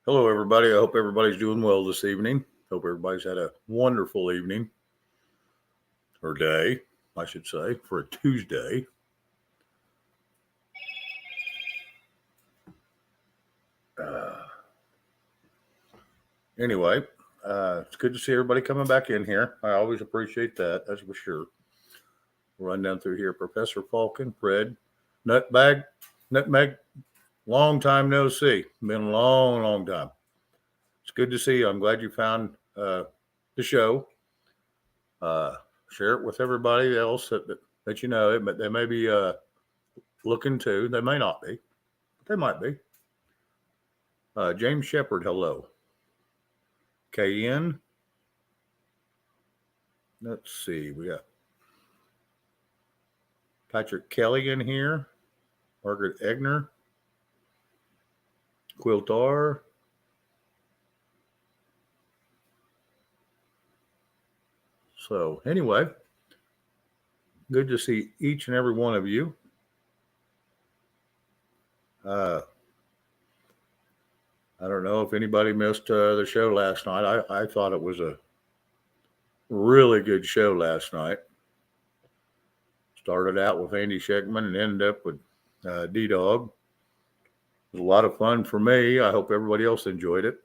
Hello, everybody. I hope everybody's doing well this evening. Hope everybody's had a wonderful evening or day, I should say, for a Tuesday. Uh, anyway, it's good to see everybody coming back in here. I always appreciate that, that's for sure. We'll run down through here. Professor Falcon, Fred, Nutmeg, long time no see. Been a long, long time. It's good to see you. I'm glad you found the show. Uh, Share it with everybody else that you know, but they may be looking too. They may not be. They might be. James Shepard, hello. KN. Let's see. We got Patrick Kelly in here. Margaret Egner. Quiltar. So, anyway, good to see each and every one of you. I don't know if anybody missed the show last night. I thought it was a really good show last night. Started out with Andy Scheckman and ended up with D Dog. It was a lot of fun for me. I hope everybody else enjoyed it.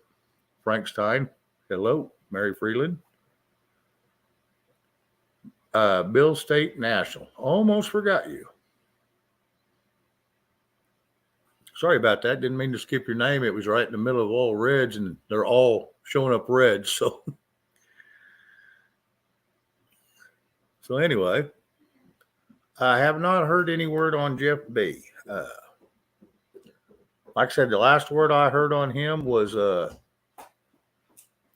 Frank Stein, hello. Mary Freeland. Bill State National. Almost forgot you. Sorry about that. Didn't mean to skip your name. It was right in the middle of all reds, and they're all showing up red. So anyway, I have not heard any word on Jeff B. Like I said, the last word I heard on him was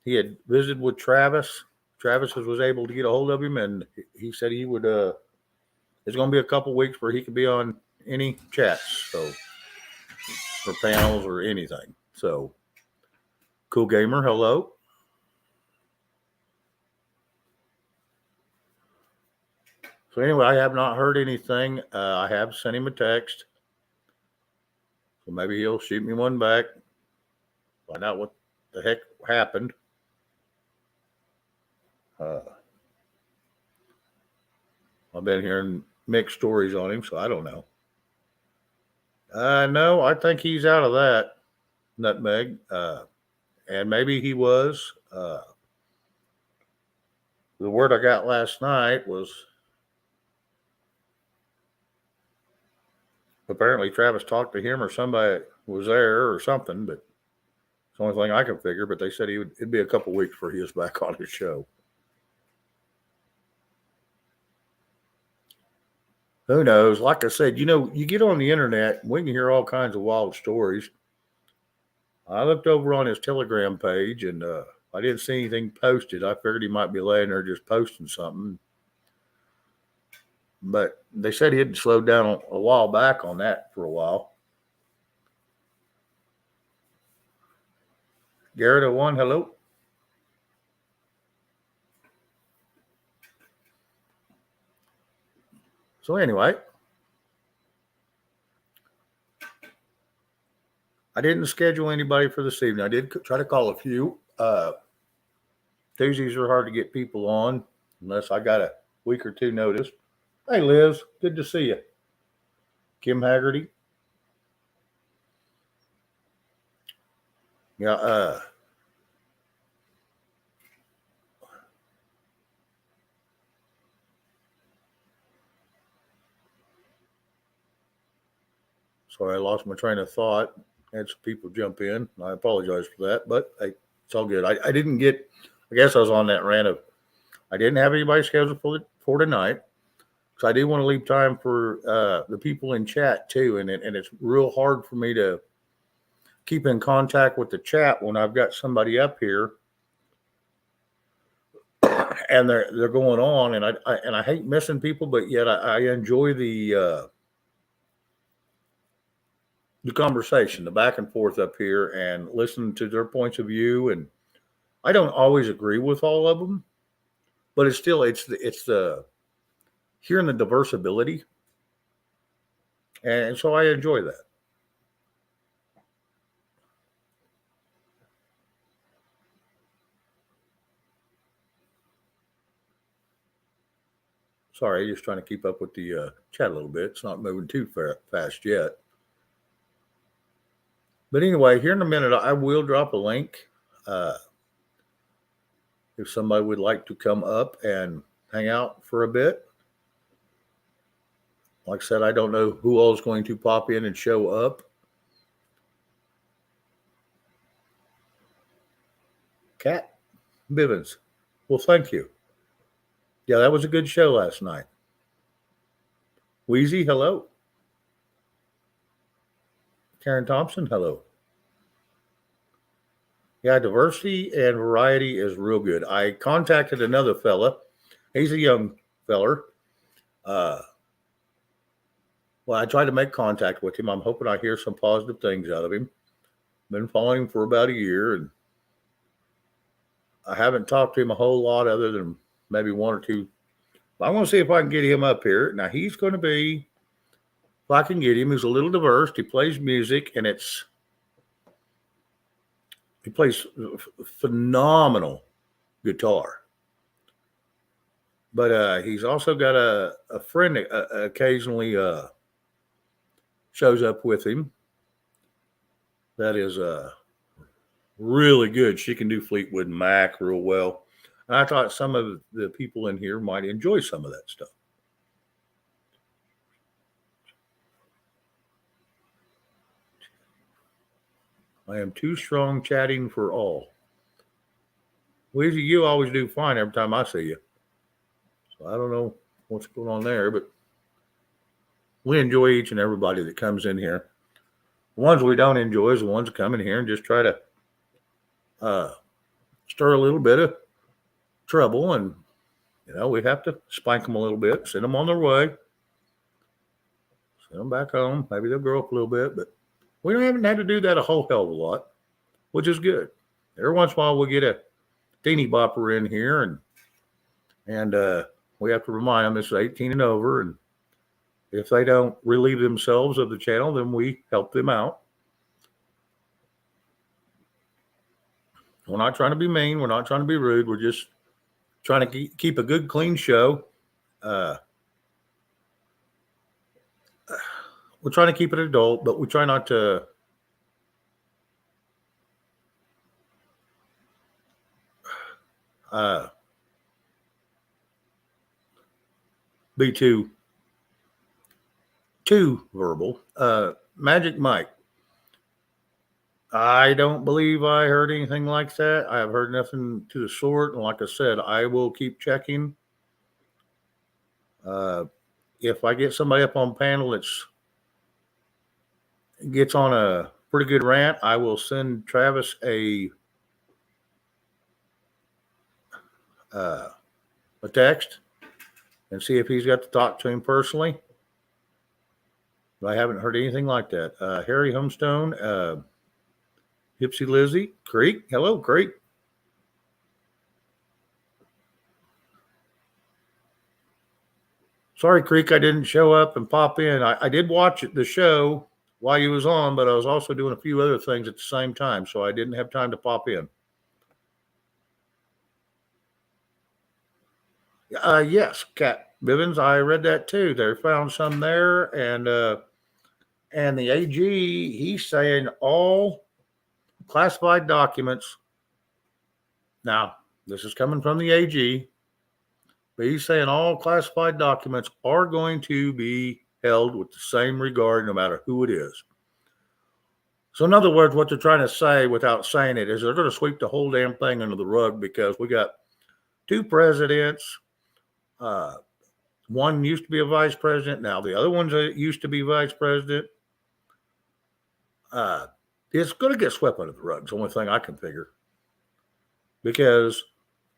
he had visited with Travis. Travis was able to get a hold of him, and he said he would. It's going to be a couple weeks where he could be on any chats, so or panels or anything. So, Cool Gamer, hello. So anyway, I have not heard anything. I have sent him a text, so maybe he'll shoot me one back. Find out what the heck happened. I've been hearing mixed stories on him, so I don't know. No, I think he's out of that, Nutmeg. And maybe he was. The word I got last night was apparently Travis talked to him or somebody was there or something, but it's the only thing I can figure. But they said it'd be a couple weeks before he was back on his show. Who knows? Like I said, you get on the internet, we can hear all kinds of wild stories. I looked over on his Telegram page and I didn't see anything posted. I figured he might be laying there just posting something. But they said he had slowed down a while back on that for a while. Garrett 01, hello. So anyway, I didn't schedule anybody for this evening. I did try to call a few. Tuesdays are hard to get people on unless I got a week or two notice. Hey, Liz, good to see you. Kim Haggerty. Yeah, sorry, I lost my train of thought. Had some people jump in. I apologize for that, but it's all good. I didn't get. I guess I was on that rant of. I didn't have anybody scheduled for tonight, so I do want to leave time for the people in chat too. And it's real hard for me to keep in contact with the chat when I've got somebody up here and they're going on, and I hate missing people, but yet I enjoy the conversation, the back and forth up here, and listening to their points of view. And I don't always agree with all of them, but it's the hearing the diverse ability, and so I enjoy that. Sorry, just trying to keep up with the chat a little bit. It's not moving too fast yet. But anyway, here in a minute, I will drop a link. If somebody would like to come up and hang out for a bit. Like I said, I don't know who all is going to pop in and show up. Cat Bivens. Well, thank you. Yeah, that was a good show last night. Wheezy, hello. Karen Thompson, hello. Yeah, diversity and variety is real good. I contacted another fella. He's a young feller. Well, I tried to make contact with him. I'm hoping I hear some positive things out of him. Been following him for about a year, and I haven't talked to him a whole lot other than maybe one or two. I want to see if I can get him up here. Now, he's going to be, if I can get him, he's a little diverse. He plays music, and he plays phenomenal guitar. But he's also got a friend that occasionally shows up with him. That is really good. She can do Fleetwood Mac real well. And I thought some of the people in here might enjoy some of that stuff. I am too strong chatting for all. Weezy, you always do fine every time I see you. So I don't know what's going on there, but we enjoy each and everybody that comes in here. The ones we don't enjoy is the ones that come in here and just try to stir a little bit of trouble, and we have to spank them a little bit, send them on their way, send them back home. Maybe they'll grow up a little bit, but we haven't had to do that a whole hell of a lot, which is good. Every once in a while we'll get a teeny bopper in here, and we have to remind them this is 18 and over, and if they don't relieve themselves of the channel, then we help them out. We're not trying to be mean. We're not trying to be rude. We're just trying to keep a good, clean show. We're trying to keep it adult, but we try not to be too verbal. Magic Mike. I don't believe I heard anything like that. I have heard nothing to the sort. And like I said, I will keep checking. If I get somebody up on panel that gets on a pretty good rant, I will send Travis a text and see if he's got to talk to him personally. But I haven't heard anything like that. Harry Homestone, Hipsy Lizzie, Creek. Hello, Creek. Sorry, Creek, I didn't show up and pop in. I did watch the show while you was on, but I was also doing a few other things at the same time, so I didn't have time to pop in. Yes, Cat Bivens, I read that too. They found some there, and the AG, he's saying all classified documents. Now, this is coming from the AG, but he's saying all classified documents are going to be held with the same regard no matter who it is. So in other words, what they're trying to say without saying it is they're going to sweep the whole damn thing under the rug because we got two presidents. One used to be a vice president. Now the other one's used to be vice president. It's going to get swept under the rug. It's the only thing I can figure. Because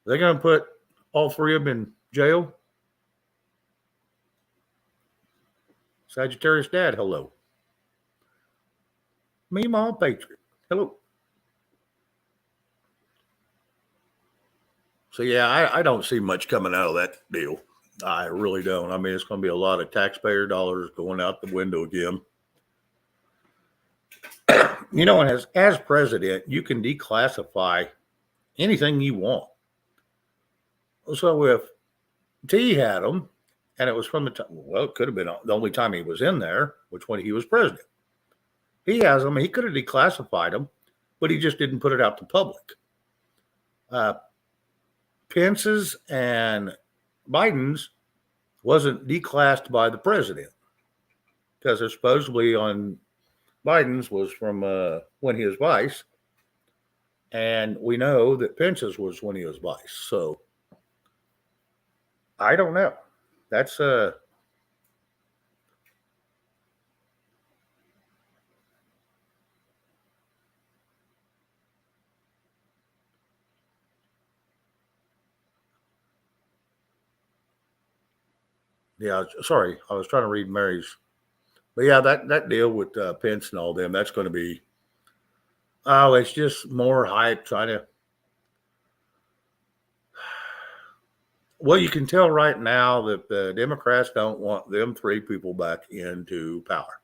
they're going to put all three of them in jail. Sagittarius Dad, hello. Meemaw Patriot, hello. So, yeah, I don't see much coming out of that deal. I really don't. I mean, it's going to be a lot of taxpayer dollars going out the window again. And as president, you can declassify anything you want. So if T had them And it was from the time, well, it could have been the only time he was in there, which when he was president. He has them. He could have declassified them, but he just didn't put it out to public. Pence's and Biden's wasn't declassed by the president because they're supposedly on Biden's was from when he was vice. And we know that Pence's was when he was vice. So I don't know. That's yeah, sorry. I was trying to read Mary's. But yeah, that deal with Pence and all them, that's going to be, oh, it's just more hype trying to. Well, you can tell right now that the Democrats don't want them three people back into power.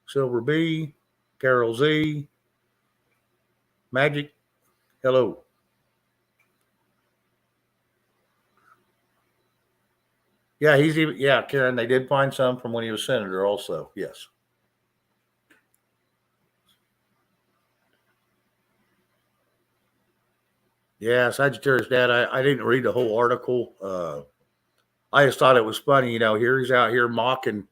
Silver B, Carol Z, Magic, hello. Yeah, he's even, yeah, Karen, they did find some from when he was senator also. Yes. Yeah, Sagittarius Dad, I didn't read the whole article. I just thought it was funny. Here he's out here mocking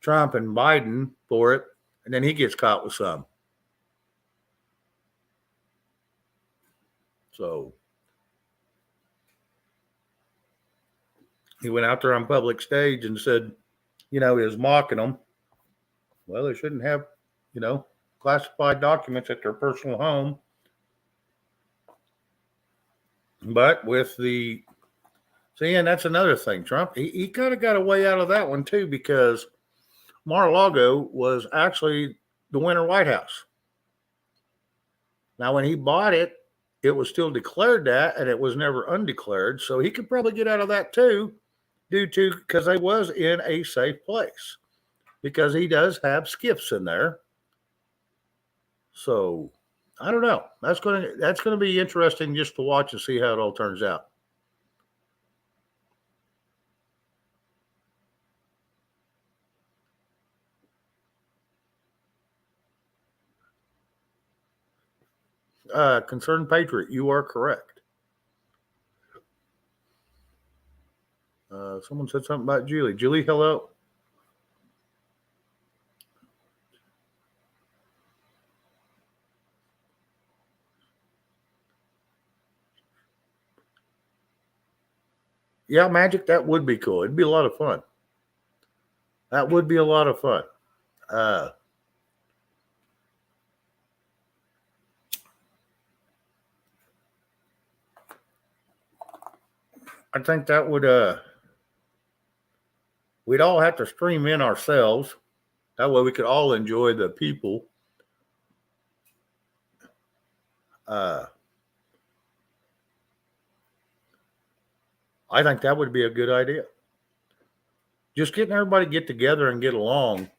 Trump and Biden for it, and then he gets caught with some. So he went out there on public stage and said, he was mocking them. Well, they shouldn't have, classified documents at their personal home. But with the, see, and that's another thing. Trump, he kind of got a way out of that one too, because Mar-a-Lago was actually the Winter White House. Now, when he bought it, it was still declared that, and it was never undeclared. So he could probably get out of that too, because they was in a safe place, because he does have skiffs in there. So I don't know. That's gonna be interesting just to watch and see how it all turns out. Concerned Patriot, you are correct. Someone said something about Julie. Julie, hello. Yeah, Magic, that would be cool. It'd be a lot of fun. That would be a lot of fun. I think that would we'd all have to stream in ourselves. That way we could all enjoy the people. I think that would be a good idea. Just getting everybody get together and get along,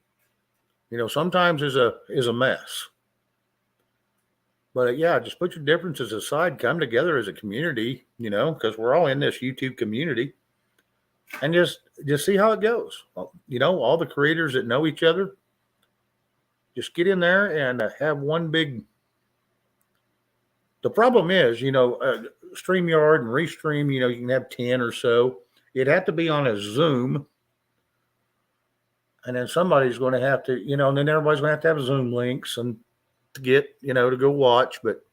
sometimes is a mess. But yeah, just put your differences aside, come together as a community, because we're all in this YouTube community, and just see how it goes. All the creators that know each other, just get in there and have one big. The problem is, StreamYard and Restream, you can have 10 or so. It'd have to be on a Zoom. And then somebody's going to have to, and then everybody's going to have Zoom links and to get, to go watch, but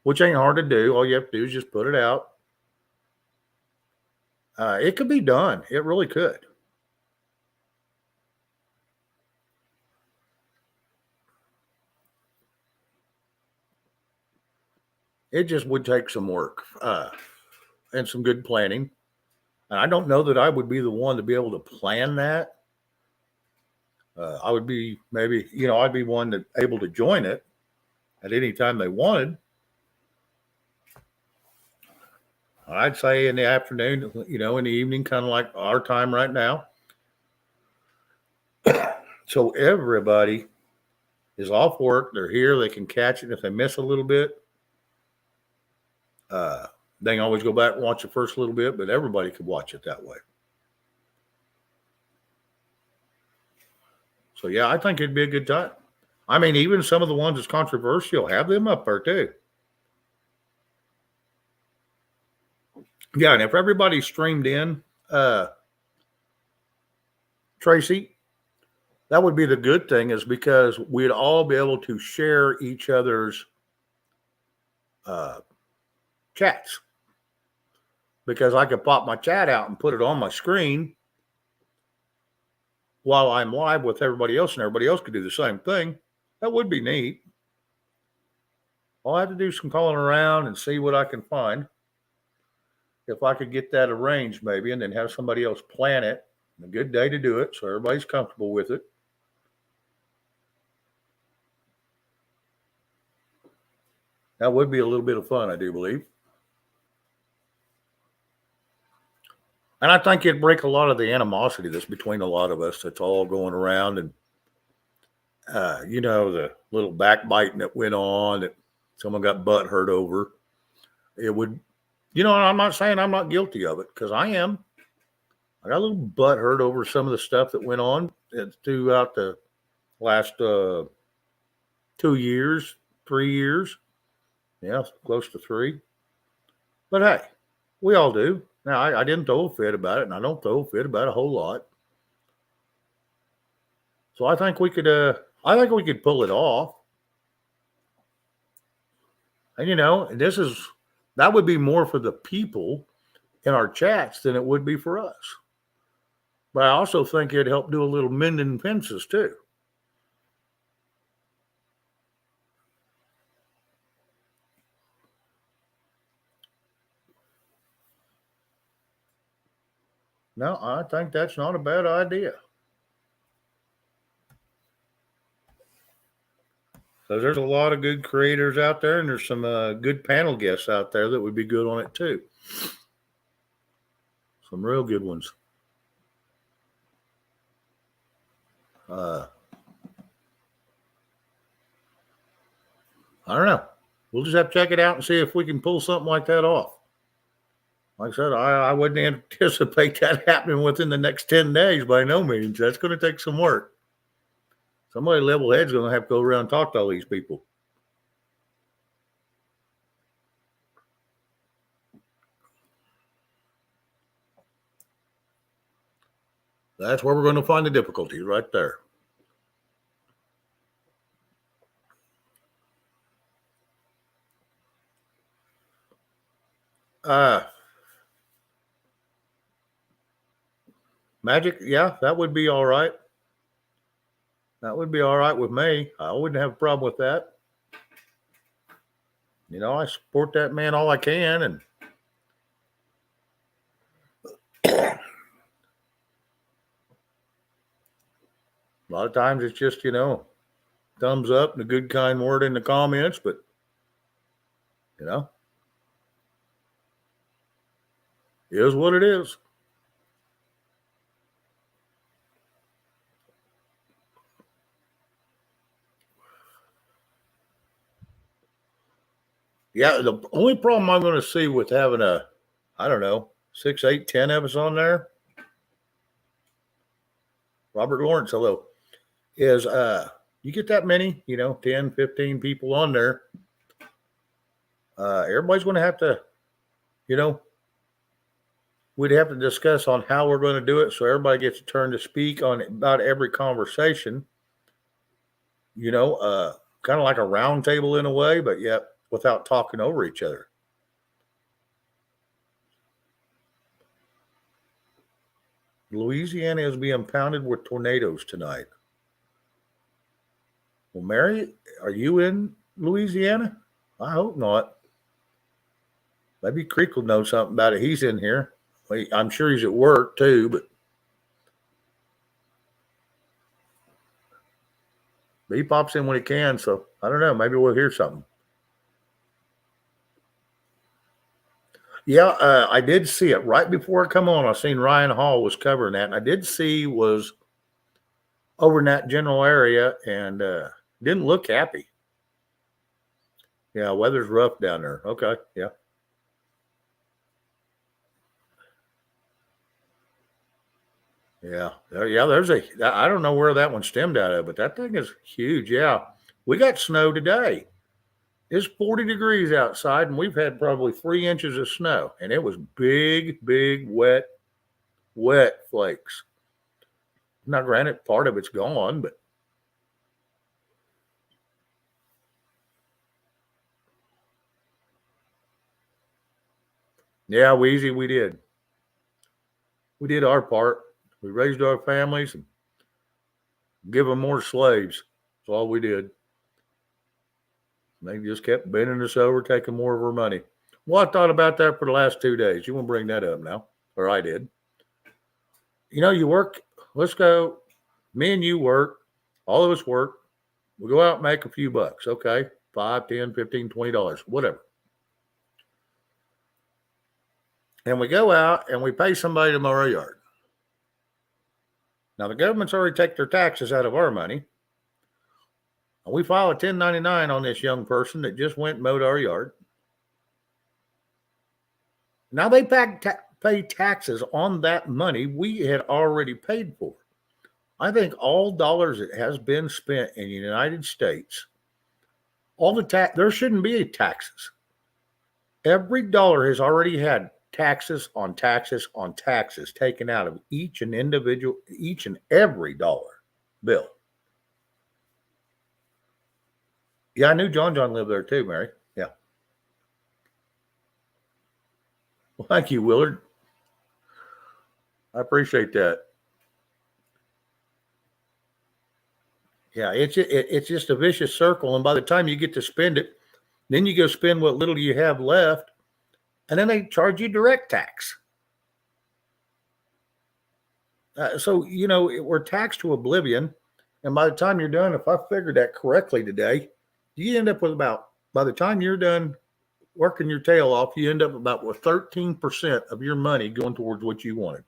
which ain't hard to do. All you have to do is just put it out. It could be done. It really could. It just would take some work and some good planning. And I don't know that I would be the one to be able to plan that. I would be maybe, I'd be one that able to join it at any time they wanted. I'd say in the afternoon, in the evening, kind of like our time right now. So everybody is off work. They're here. They can catch it if they miss a little bit. They can always go back and watch the first little bit, but everybody could watch it that way. So yeah, I think it'd be a good time. I mean, even some of the ones that's controversial, have them up there too. Yeah, and if everybody streamed in, Tracy, that would be the good thing, is because we'd all be able to share each other's uh, chats. Because I could pop my chat out and put it on my screen while I'm live with everybody else, and everybody else could do the same thing. That would be neat. I'll have to do some calling around and see what I can find. If I could get that arranged, maybe, and then have somebody else plan it, a good day to do it, so everybody's comfortable with it. That would be a little bit of fun, I do believe. And I think it'd break a lot of the animosity that's between a lot of us that's all going around. And, the little backbiting that went on that someone got butt hurt over. It would, and I'm not saying I'm not guilty of it, because I am. I got a little butt hurt over some of the stuff that went on throughout the last 2 years, 3 years. Yeah, close to 3. But hey, we all do. Now, I didn't throw a fit about it, and I don't throw a fit about a whole lot. So I think we could pull it off. And that would be more for the people in our chats than it would be for us. But I also think it'd help do a little mending fences too. No, I think that's not a bad idea. So there's a lot of good creators out there, and there's some good panel guests out there that would be good on it too. Some real good ones. I don't know. We'll just have to check it out and see if we can pull something like that off. Like I said, I wouldn't anticipate that happening within the next 10 days by no means. That's going to take some work. Somebody level head's going to have to go around and talk to all these people. That's where we're going to find the difficulties, right there. Magic, yeah, that would be all right. That would be all right with me. I wouldn't have a problem with that. I support that man all I can, and a lot of times it's just, thumbs up and a good kind word in the comments, but it is what it is. Yeah, the only problem I'm going to see with having 6, 8, 10 of us on there, Robert Lawrence, hello, is you get that many, 10, 15 people on there, everybody's going to have to, we'd have to discuss on how we're going to do it so everybody gets a turn to speak on about every conversation, kind of like a round table in a way, but yet without talking over each other. Louisiana is being pounded with tornadoes tonight. Well, Mary, are you in Louisiana? I hope not. Maybe Creek will know something about it. He's in here. I'm sure he's at work too, but he pops in when he can. So I don't know. Maybe we'll hear something. Yeah, I did see it right before it come on. I seen Ryan Hall was covering that, and I did see was over in that general area, and didn't look happy. Yeah, weather's rough down there. Okay, yeah. Yeah. Yeah. I don't know where that one stemmed out of, but that thing is huge. Yeah. We got snow today. It's 40 degrees outside, and we've had probably 3 inches of snow, and it was big, big, wet flakes. Now, granted, part of it's gone, but yeah, we did. We did our part. We raised our families and give them more slaves. That's all we did. They just kept bending us over, taking more of our money. Well, I thought about that for the last 2 days. You want to bring that up now? Or I did. You work. Let's go. Me and you work. All of us work. We go out and make a few bucks. Okay. 5, 10, 15, $20, whatever. And we go out and we pay somebody to mow our yard. Now, the government's already taken their taxes out of our money. And we file a 1099 on this young person that just went and mowed our yard. Now they pay taxes on that money we had already paid for. I think all dollars that has been spent in the United States, all the there shouldn't be taxes. Every dollar has already had taxes on taxes on taxes taken out of each and every dollar bill. Yeah, I knew John lived there too, Mary. Yeah. Well, thank you, Willard. I appreciate that. Yeah, it's just a vicious circle, and by the time you get to spend it, then you go spend what little you have left, and then they charge you direct tax. So we're taxed to oblivion, and by the time you're done, if I figured that correctly today, you end up with by the time you're done working your tail off, you end up about with 13% of your money going towards what you wanted.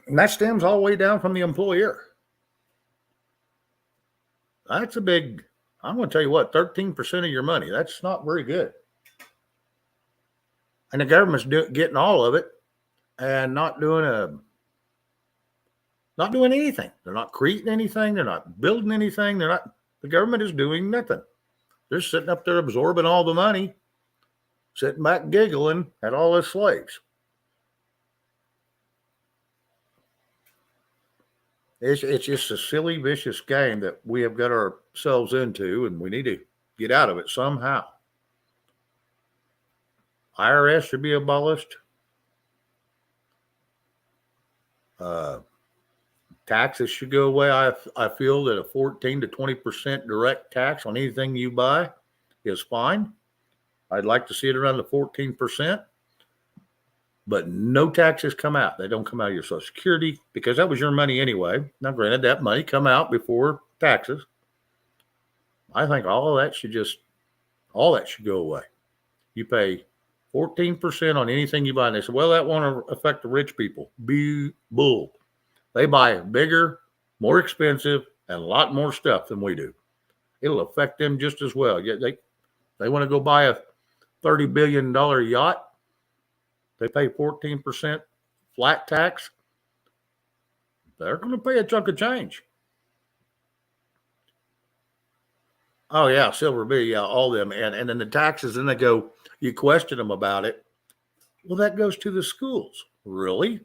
And that stems all the way down from the employer. That's I'm going to tell you what, 13% of your money. That's not very good. And the government's getting all of it and not doing anything. They're not creating anything. They're not building anything. The government is doing nothing. They're sitting up there absorbing all the money, sitting back giggling at all the slaves. It's just a silly, vicious game that we have got ourselves into, and we need to get out of it somehow. IRS should be abolished. Taxes should go away. I feel that a 14 to 20% direct tax on anything you buy is fine. I'd like to see it around the 14%. But no taxes come out. They don't come out of your Social Security because that was your money anyway. Now, granted, that money come out before taxes. I think all that should go away. You pay 14% on anything you buy. And they say, well, that won't affect the rich people. Bull. They buy bigger, more expensive, and a lot more stuff than we do. It'll affect them just as well. They want to go buy a $30 billion yacht. They pay 14% flat tax. They're going to pay a chunk of change. Oh, yeah, Silver B, yeah, all them. And then the taxes, then they go, you question them about it. Well, that goes to the schools. Really?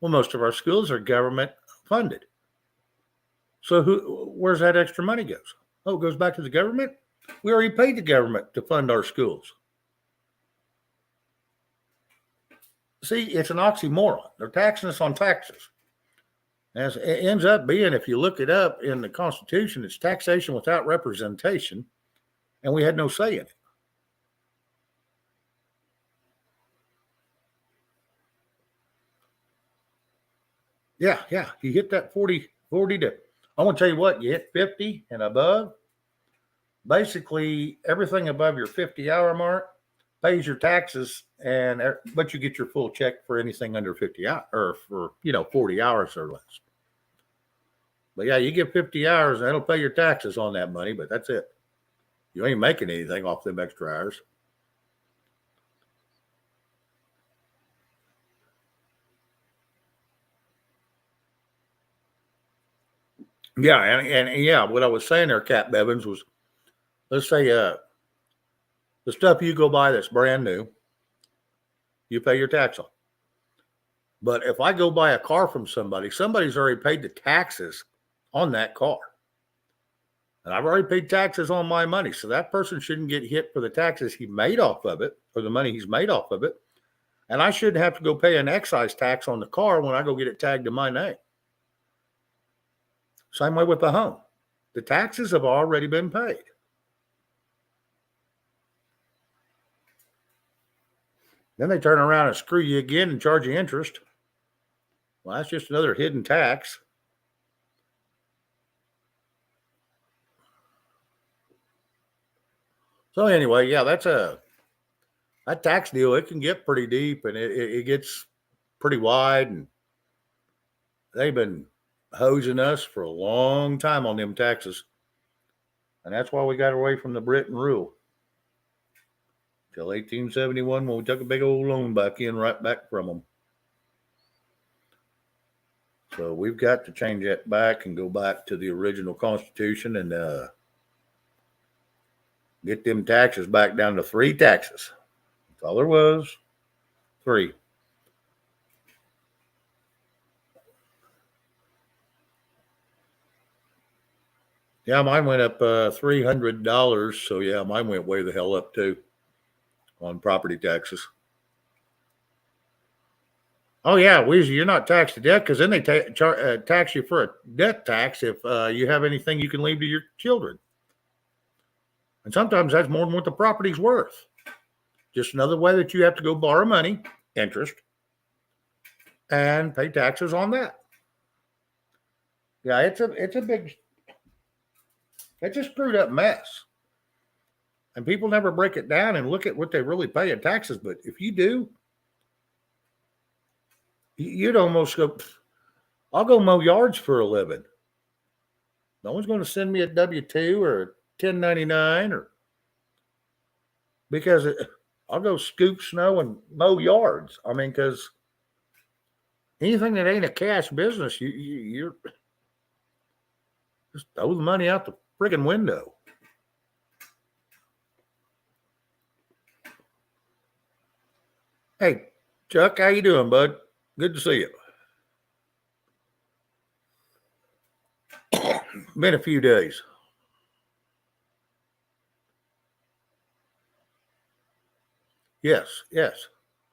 Well, most of our schools are government funded. So where's that extra money goes? Oh, it goes back to the government? We already paid the government to fund our schools. See, it's an oxymoron. They're taxing us on taxes. As it ends up being, if you look it up in the Constitution, it's taxation without representation, and we had no say in it. Yeah. You hit that 40 to, I want to tell you what, you hit 50 and above. Basically, everything above your 50-hour mark pays your taxes, but you get your full check for anything under 50 hours or for 40 hours or less. But yeah, you get 50 hours and that'll pay your taxes on that money, but that's it. You ain't making anything off them extra hours. Yeah, and yeah, what I was saying there, Cap Bevins, was let's say the stuff you go buy that's brand new, you pay your tax on. But if I go buy a car from somebody, somebody's already paid the taxes on that car. And I've already paid taxes on my money. So that person shouldn't get hit for the taxes he made off of it or the money he's made off of it. And I shouldn't have to go pay an excise tax on the car when I go get it tagged in my name. Same way with the home. The taxes have already been paid. Then they turn around and screw you again and charge you interest. Well, that's just another hidden tax. So anyway, yeah, that tax deal. It can get pretty deep and it gets pretty wide, and they've been hosing us for a long time on them taxes, and that's why we got away from the Britain rule till 1871 when we took a big old loan back in right back from them. So we've got to change that back and go back to the original Constitution and get them taxes back down to 3 taxes. That's all there was. 3. Yeah, mine went up $300. So yeah, mine went way the hell up too on property taxes. Oh yeah, Weezy, you're not taxed to death because then they tax you for a death tax if you have anything you can leave to your children. And sometimes that's more than what the property's worth. Just another way that you have to go borrow money, interest, and pay taxes on that. Yeah, it's a screwed up mess. And people never break it down and look at what they really pay in taxes. But if you do, you'd almost go, I'll go mow yards for a living. No one's going to send me a W-2 or a 1099 or because I'll go scoop snow and mow yards. I mean, because anything that ain't a cash business, you're just throw the money out the friggin' window. Hey, Chuck, how you doing, bud? Good to see you. Been a few days. Yes.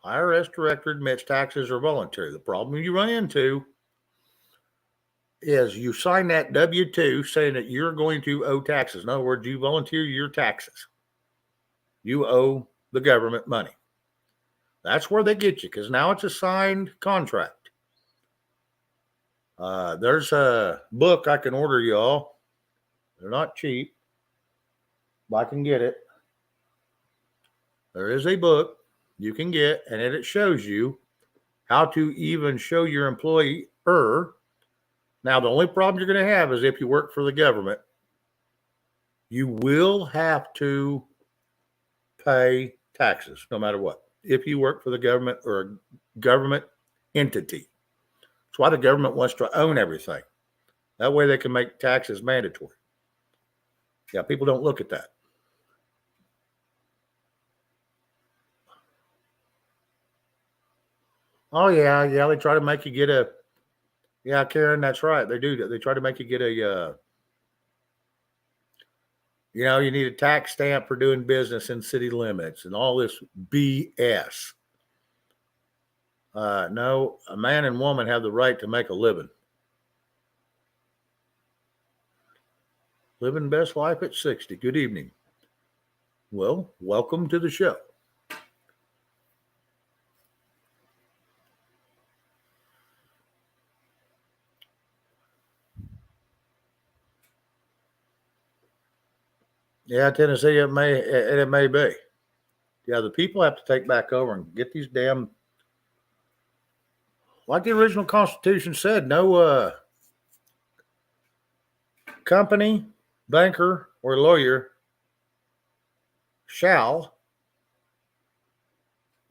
IRS director admits taxes are voluntary. The problem you run into is you sign that W-2 saying that you're going to owe taxes. In other words, you volunteer your taxes. You owe the government money. That's where they get you because now it's a signed contract. There's a book I can order y'all. They're not cheap, but I can get it. There is a book you can get, and it shows you how to even show your employer. Now, the only problem you're going to have is if you work for the government, you will have to pay taxes no matter what. If you work for the government or a government entity. That's why the government wants to own everything. That way they can make taxes mandatory. Yeah, people don't look at that. Oh, yeah, they try to make you get a, yeah, Karen, that's right. They do. They try to make you get a, you need a tax stamp for doing business in city limits and all this BS. No, a man and woman have the right to make a living. Living best life at 60. Good evening. Well, welcome to the show. Yeah, Tennessee, it may be. Yeah, the people have to take back over and get these damn, like the original Constitution said, no company, banker, or lawyer shall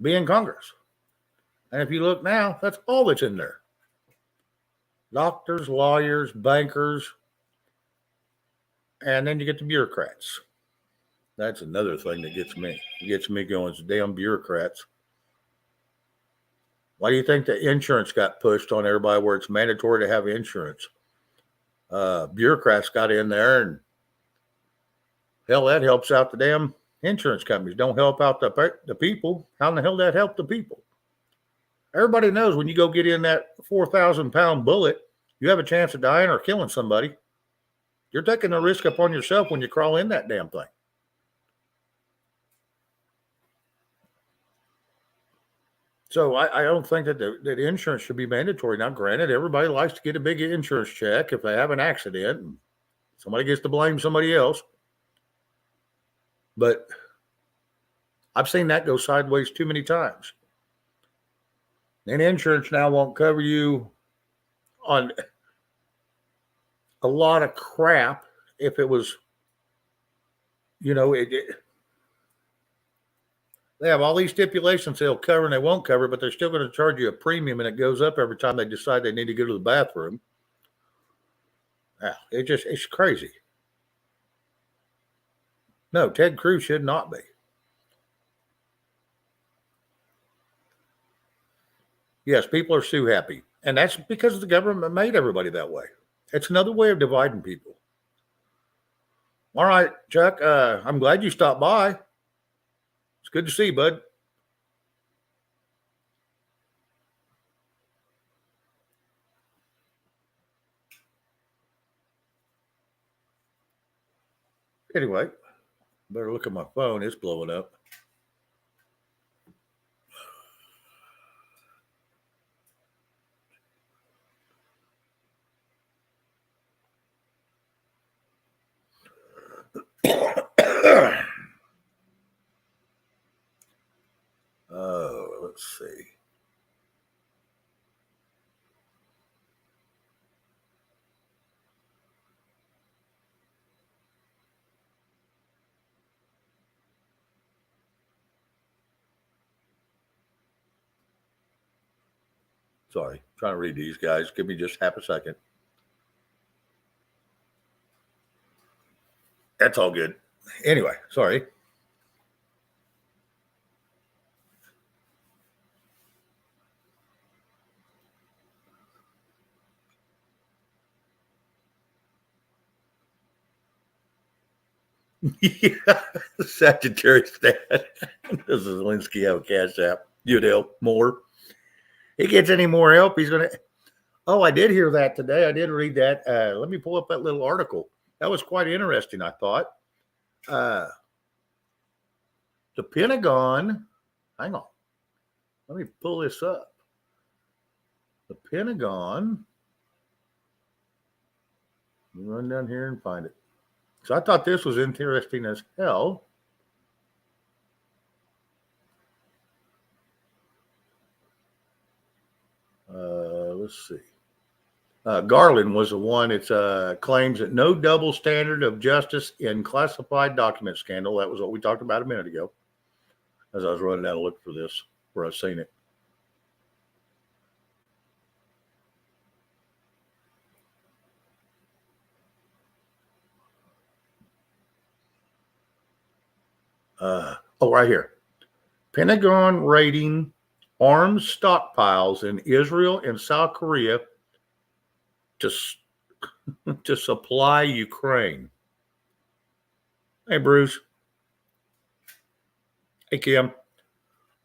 be in Congress. And if you look now, that's all that's in there. Doctors, lawyers, bankers, And then you get the bureaucrats. That's another thing that gets me. It gets me going. It's the damn bureaucrats. Why do you think the insurance got pushed on everybody where it's mandatory to have insurance? Bureaucrats got in there, and hell, that helps out the damn insurance companies. Don't help out the people. How in the hell that help the people? Everybody knows when you go get in that 4,000-pound bullet, you have a chance of dying or killing somebody. You're taking a risk upon yourself when you crawl in that damn thing. So I don't think that insurance should be mandatory. Now, granted, everybody likes to get a big insurance check if they have an accident and somebody gets to blame somebody else. But I've seen that go sideways too many times. And insurance now won't cover you on a lot of crap if it was, they have all these stipulations they'll cover and they won't cover, but they're still going to charge you a premium, and it goes up every time they decide they need to go to the bathroom. Yeah, it's crazy. No, Ted Cruz should not be. Yes, people are sue happy, and that's because the government made everybody that way. It's another way of dividing people. All right, Chuck, I'm glad you stopped by. It's good to see you, bud. Anyway, better look at my phone. It's blowing up. Oh, let's see. Sorry, trying to read these guys. Give me just half a second. That's all good. Anyway, sorry. Yeah, Sagittarius dad. This is Linsky have a cash app. You'd help more. He gets any more help, he's gonna. Oh, I did hear that today. I did read that. Let me pull up that little article. That was quite interesting, I thought. The Pentagon. Hang on. Let me pull this up. The Pentagon. Let me run down here and find it. So I thought this was interesting as hell. Let's see. Garland was the one that claims that no double standard of justice in classified document scandal. That was what we talked about a minute ago as I was running down to look for this, where I've seen it. Right here. Pentagon raiding arms stockpiles in Israel and South Korea to supply Ukraine. Hey, Bruce. Hey, Kim.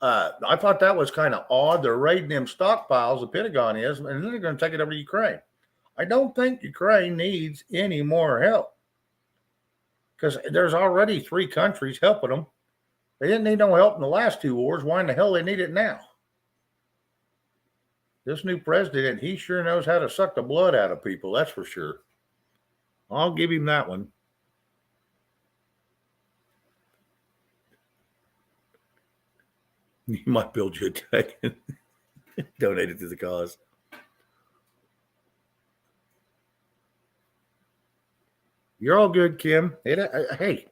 I thought that was kind of odd. They're raiding them stockpiles, the Pentagon is, and then they're going to take it over to Ukraine. I don't think Ukraine needs any more help because there's already 3 countries helping them. They didn't need no help in the last 2 wars. Why in the hell they need it now? This new president, he sure knows how to suck the blood out of people. That's for sure. I'll give him that one. You might build you a deck and donate it to the cause. You're all good, Kim. Hey,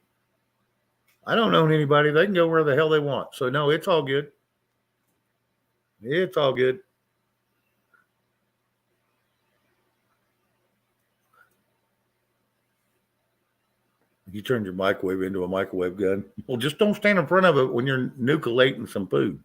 I don't own anybody. They can go where the hell they want. So, no, it's all good. It's all good. You turned your microwave into a microwave gun. Well, just don't stand in front of it when you're nucleating some food.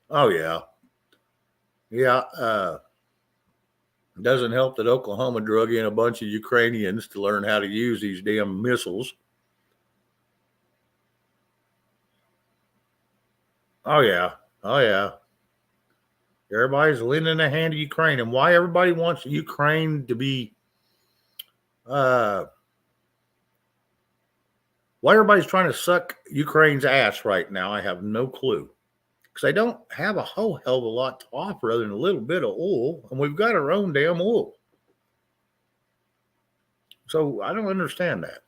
Oh yeah, yeah. Doesn't help that Oklahoma drug in a bunch of Ukrainians to learn how to use these damn missiles. Oh yeah, oh yeah. Everybody's lending a hand to Ukraine, and why everybody wants Ukraine to be, uh, why everybody's trying to suck Ukraine's ass right now, I have no clue. Because they don't have a whole hell of a lot to offer other than a little bit of oil, and we've got our own damn oil. So I don't understand that.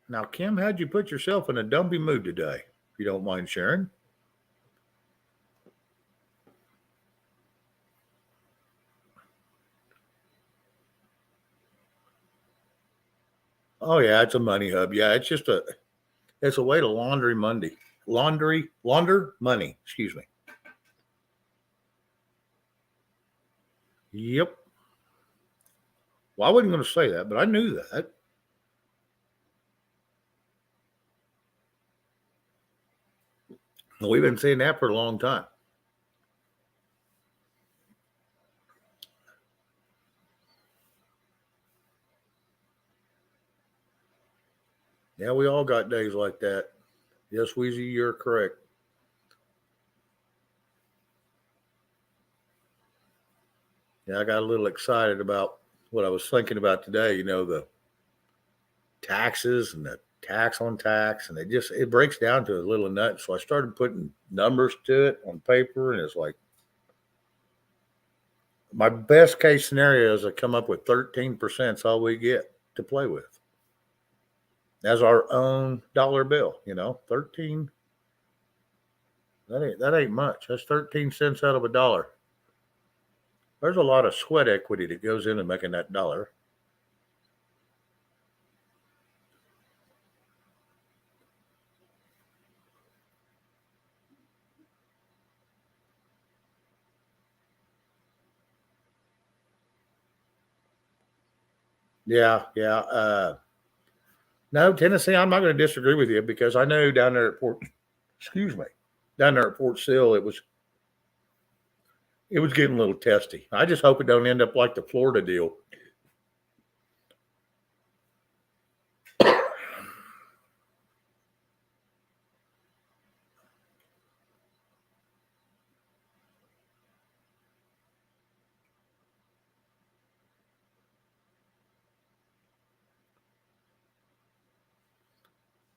Now, Kim, how'd you put yourself in a dumpy mood today? If you don't mind sharing. Oh yeah, it's a money hub. Yeah, it's a way to launder money. Excuse me. Yep. Well, I wasn't going to say that, but I knew that. We've been saying that for a long time. Yeah, we all got days like that. Yes, Weezy, you're correct. Yeah, I got a little excited about what I was thinking about today. The taxes and the tax on tax, and it breaks down to a little nut. So I started putting numbers to it on paper, and it's like my best case scenario is I come up with 13%. That's all we get to play with as our own dollar bill. 13. That ain't much. That's 13 cents out of a dollar. There's a lot of sweat equity that goes into making that dollar. Yeah, yeah. No, Tennessee, I'm not going to disagree with you because I know down there at excuse me, down there at Fort Sill, it was getting a little testy. I just hope it don't end up like the Florida deal.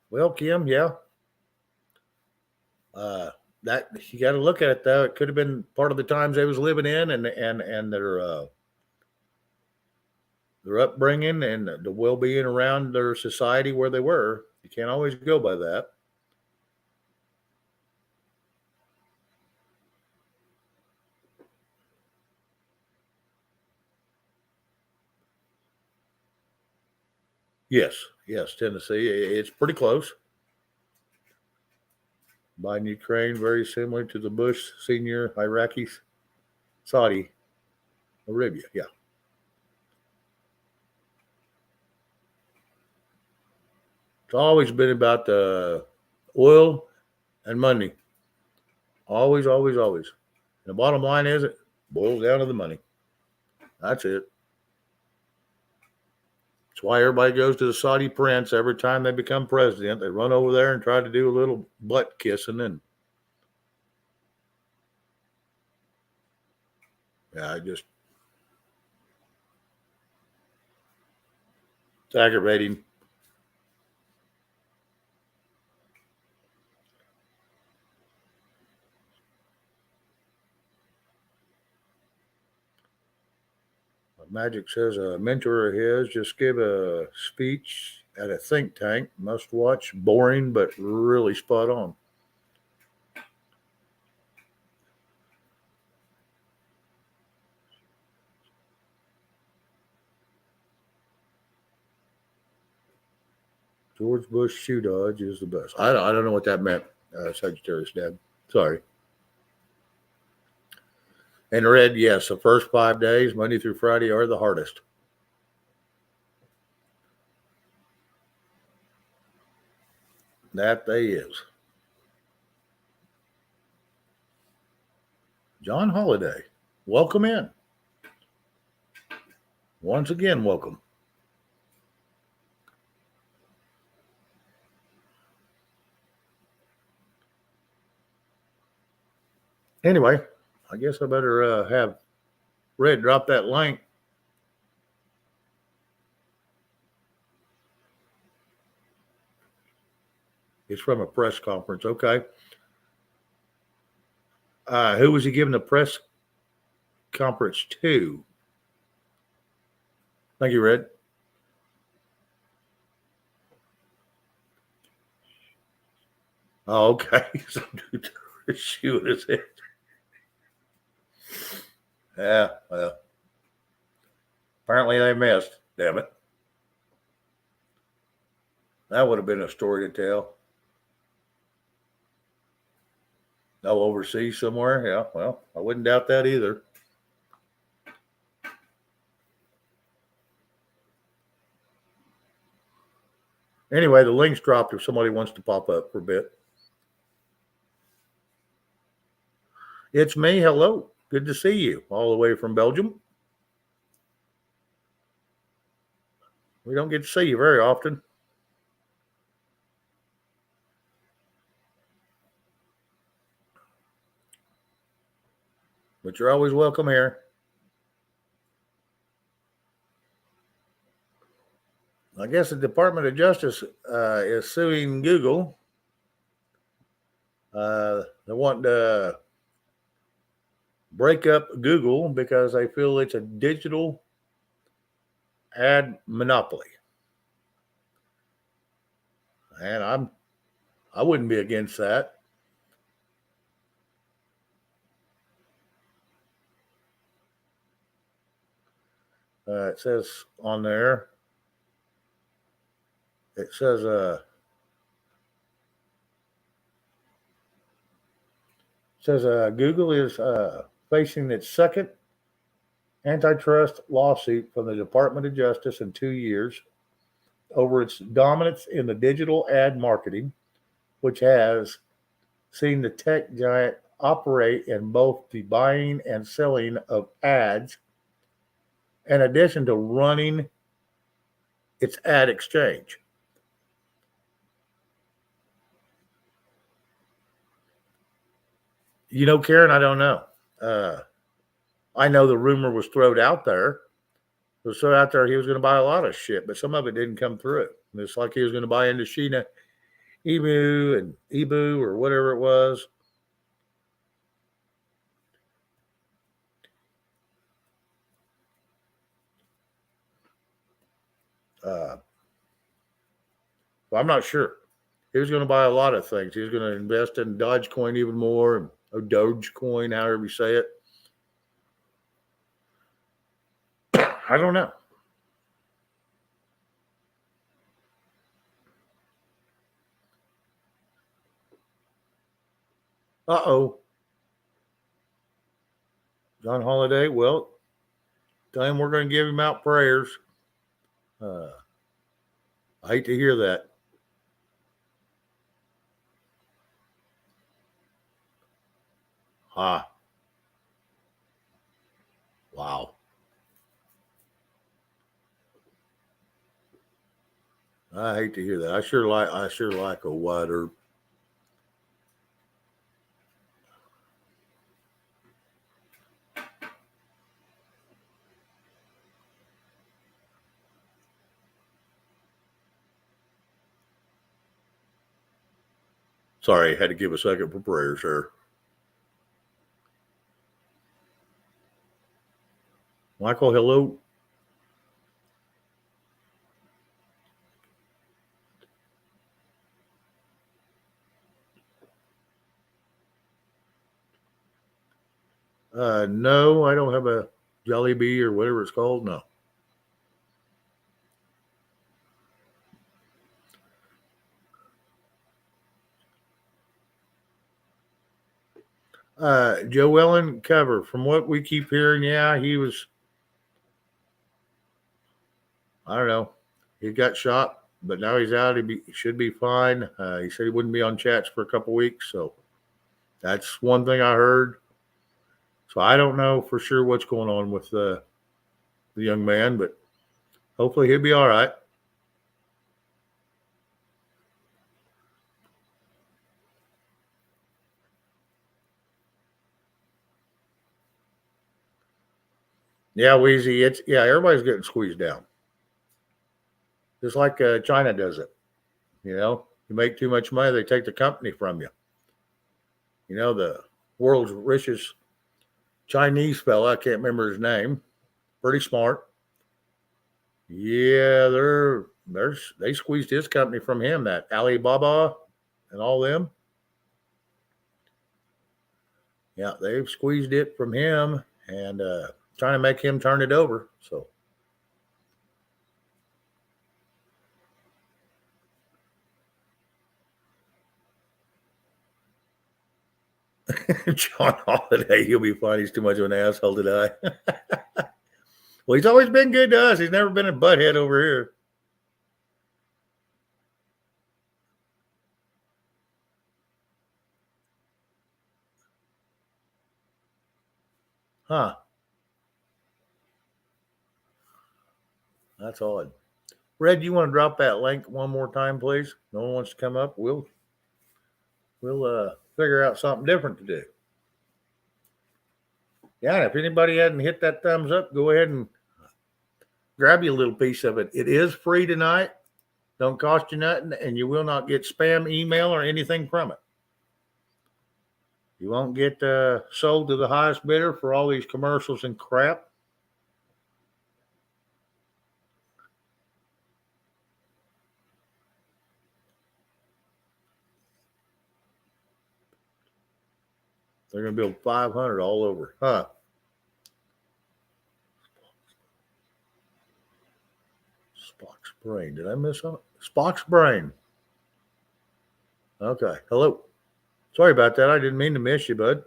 Well, Kim, yeah, uh, that you got to look at it though. It could have been part of the times they was living in, and their upbringing and the well being around their society where they were. You can't always go by that. Yes, yes, Tennessee. It's pretty close. Biden Ukraine, very similar to the Bush senior Iraqi Saudi Arabia. Yeah. It's always been about the oil and money. Always, always, always. And the bottom line is it boils down to the money. That's it. That's why everybody goes to the Saudi prince every time they become president. They run over there and try to do a little butt kissing, and yeah, it's aggravating. Magic says a mentor of his just gave a speech at a think tank. Must watch. Boring, but really spot on. George Bush shoe dodge is the best. I don't know what that meant, Sagittarius Dad. Sorry. And Red, yes, the first 5 days, Monday through Friday, are the hardest. That they is. John Holiday, welcome in. Once again, welcome. Anyway, I guess I better have Red drop that link. It's from a press conference. Okay. Who was he giving the press conference to? Thank you, Red. Oh, okay. Some dude threw a shoe at his head. Yeah, well. Apparently they missed. Damn it. That would have been a story to tell. Oh, overseas somewhere? Yeah, well, I wouldn't doubt that either. Anyway, the link's dropped if somebody wants to pop up for a bit. It's me. Hello. Good to see you all the way from Belgium. We don't get to see you very often. But you're always welcome here. I guess the Department of Justice is suing Google. They want to break up Google because they feel it's a digital ad monopoly. And I wouldn't be against that. It says on there, it says Google is facing its second antitrust lawsuit from the Department of Justice in 2 years over its dominance in the digital ad marketing, which has seen the tech giant operate in both the buying and selling of ads, in addition to running its ad exchange. You know, Karen, I don't know. I know the rumor was thrown out there. It was thrown out there he was going to buy a lot of shit, but some of it didn't come through. It's like he was going to buy Indochina, Emu, and Ebu, or whatever it was. Well, I'm not sure. He was going to buy a lot of things. He was going to invest in Dogecoin even more, or Dogecoin, however you say it. I don't know. Uh-oh. John Holiday, well, tell him we're going to give him out prayers. I hate to hear that. Ah. Wow. I hate to hear that. I sure like a wider. Sorry, had to give a second for prayers here. Michael, hello. No, I don't have a Jollibee or whatever it's called. No. Joe Ellen cover. From what we keep hearing, yeah, he was, I don't know, he got shot, but now he's out. He should be fine. He said he wouldn't be on chats for a couple weeks. So that's one thing I heard. So I don't know for sure what's going on with the young man, but hopefully he'll be all right. Yeah, Wheezy, everybody's getting squeezed down. Just like China does it. You make too much money, they take the company from you. The world's richest Chinese fella, I can't remember his name, pretty smart. Yeah, they squeezed his company from him, that Alibaba and all them. Yeah, they've squeezed it from him and trying to make him turn it over. So John Holiday, he'll be fine. He's too much of an asshole to die. Well, he's always been good to us. He's never been a butthead over here. Huh. That's odd. Red, you want to drop that link one more time, please? No one wants to come up. We'll figure out something different to do. Yeah, if anybody hadn't hit that thumbs up, go ahead and grab you a little piece of it. It is free tonight. Don't cost you nothing, and you will not get spam email or anything from it. You won't get sold to the highest bidder for all these commercials and crap. They're going to build 500 all over. Huh. Spock's brain. Did I miss something? Spock's brain. Okay. Hello. Sorry about that. I didn't mean to miss you, bud.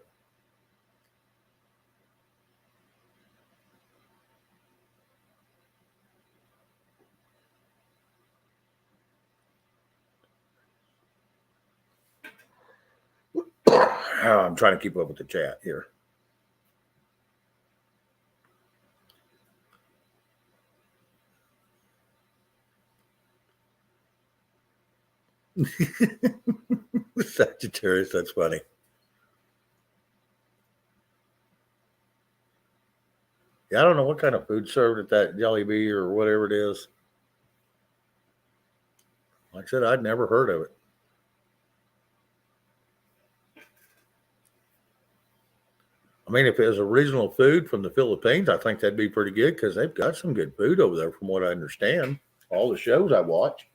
I'm trying to keep up with the chat here. Sagittarius, that's funny. Yeah, I don't know what kind of food served at that Jollibee or whatever it is. Like I said, I'd never heard of it. I mean, if it was original food from the Philippines, I think that'd be pretty good because they've got some good food over there, from what I understand. All the shows I watch.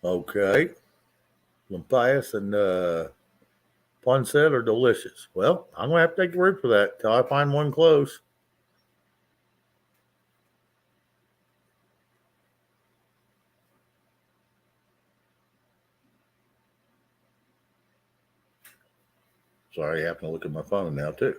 Okay. Lampias and Poncet are delicious. Well, I'm going to have to take your word for that till I find one close. Sorry, I happen to look at my phone now, too.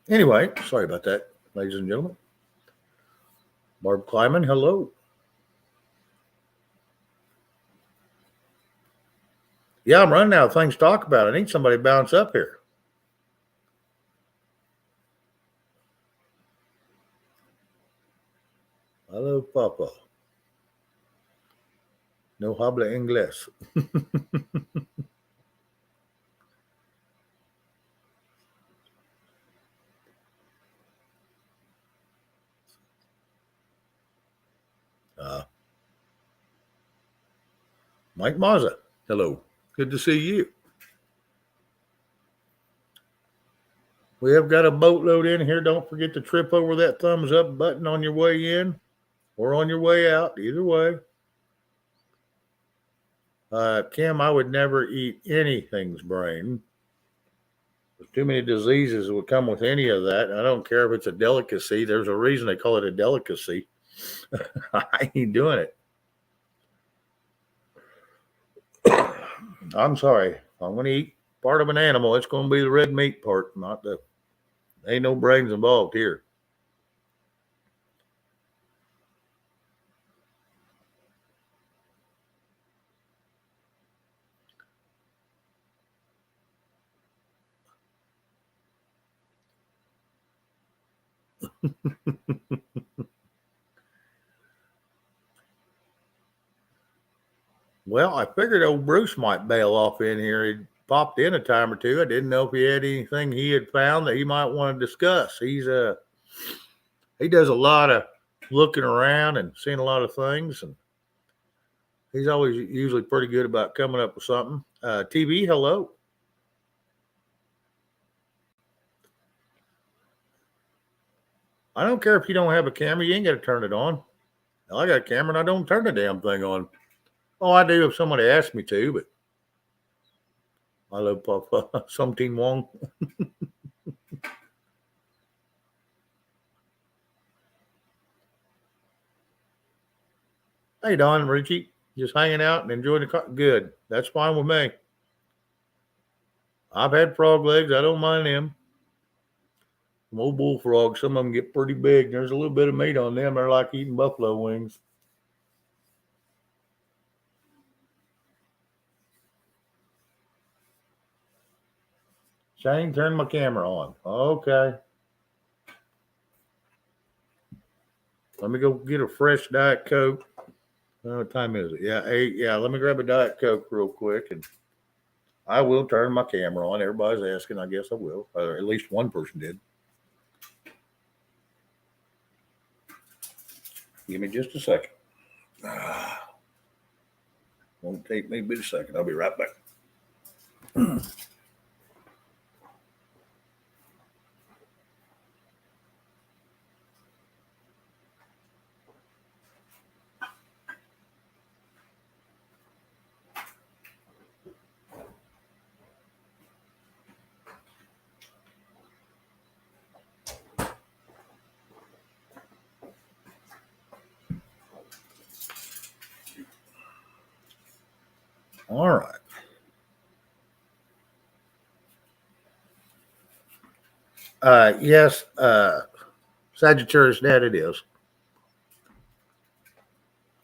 Anyway, sorry about that, ladies and gentlemen. Barb Kleiman, hello. Yeah, I'm running out of things to talk about. I need somebody to bounce up here. Hello, Papa. No habla inglés. Mike Mazza. Hello. Good to see you. We have got a boatload in here. Don't forget to trip over that thumbs up button on your way in or on your way out. Either way. Kim, I would never eat anything's brain. There's too many diseases that would come with any of that. I don't care if it's a delicacy. There's a reason they call it a delicacy. I ain't doing it. I'm sorry. I'm going to eat part of an animal. It's going to be the red meat part, not the. Ain't no brains involved here. Well, I figured old Bruce might bail off in here. He popped in a time or two. I didn't know if he had anything he had found that he might want to discuss. He does a lot of looking around and seeing a lot of things, and he's always usually pretty good about coming up with something. TV, hello. I don't care if you don't have a camera. You ain't got to turn it on. I got a camera and I don't turn the damn thing on. Oh, I do if somebody asks me to, but I love Papa. Some Team Wong. Hey, Don, Richie, just hanging out and enjoying the car. Good. That's fine with me. I've had frog legs. I don't mind them. Some old bullfrogs, some of them get pretty big. There's a little bit of meat on them. They're like eating buffalo wings. Shane, turn my camera on. Okay. Let me go get a fresh Diet Coke. What time is it? Yeah, 8. Yeah, let me grab a Diet Coke real quick, and I will turn my camera on. Everybody's asking. I guess I will. At least one person did. Give me just a second. Won't take me but a second. I'll be right back. All right. Yes, Sagittarius Dad, it is.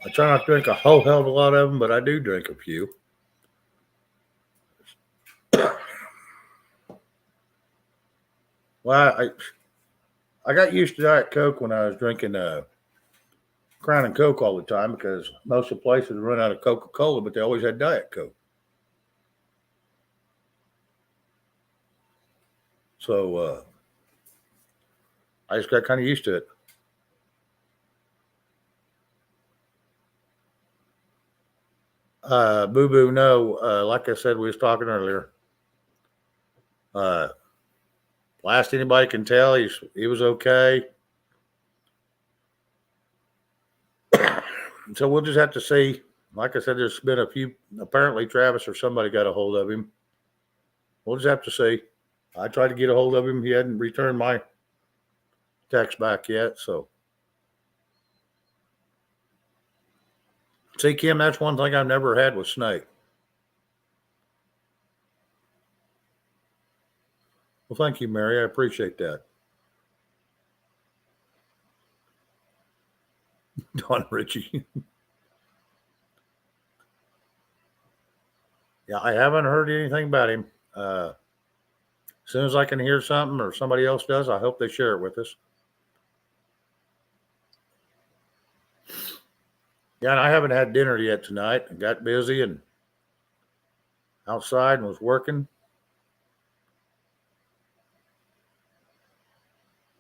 I try not to drink a whole hell of a lot of them, but I do drink a few. Well, I got used to Diet Coke when I was drinking Crown and Coke all the time because most of the places run out of Coca-Cola, but they always had Diet Coke. So I just got kind of used to it. Boo Boo, no. Like I said, we was talking earlier. Last anybody can tell, he was okay. So we'll just have to see. Like I said, there's been a few. Apparently, Travis or somebody got a hold of him. We'll just have to see. I tried to get a hold of him. He hadn't returned my text back yet. So, see, Kim, that's one thing I've never had with Snake. Well, thank you, Mary. I appreciate that. Don Richie. Yeah, I haven't heard anything about him. As soon as I can hear something or somebody else does, I hope they share it with us. Yeah, and I haven't had dinner yet tonight. I got busy and outside and was working.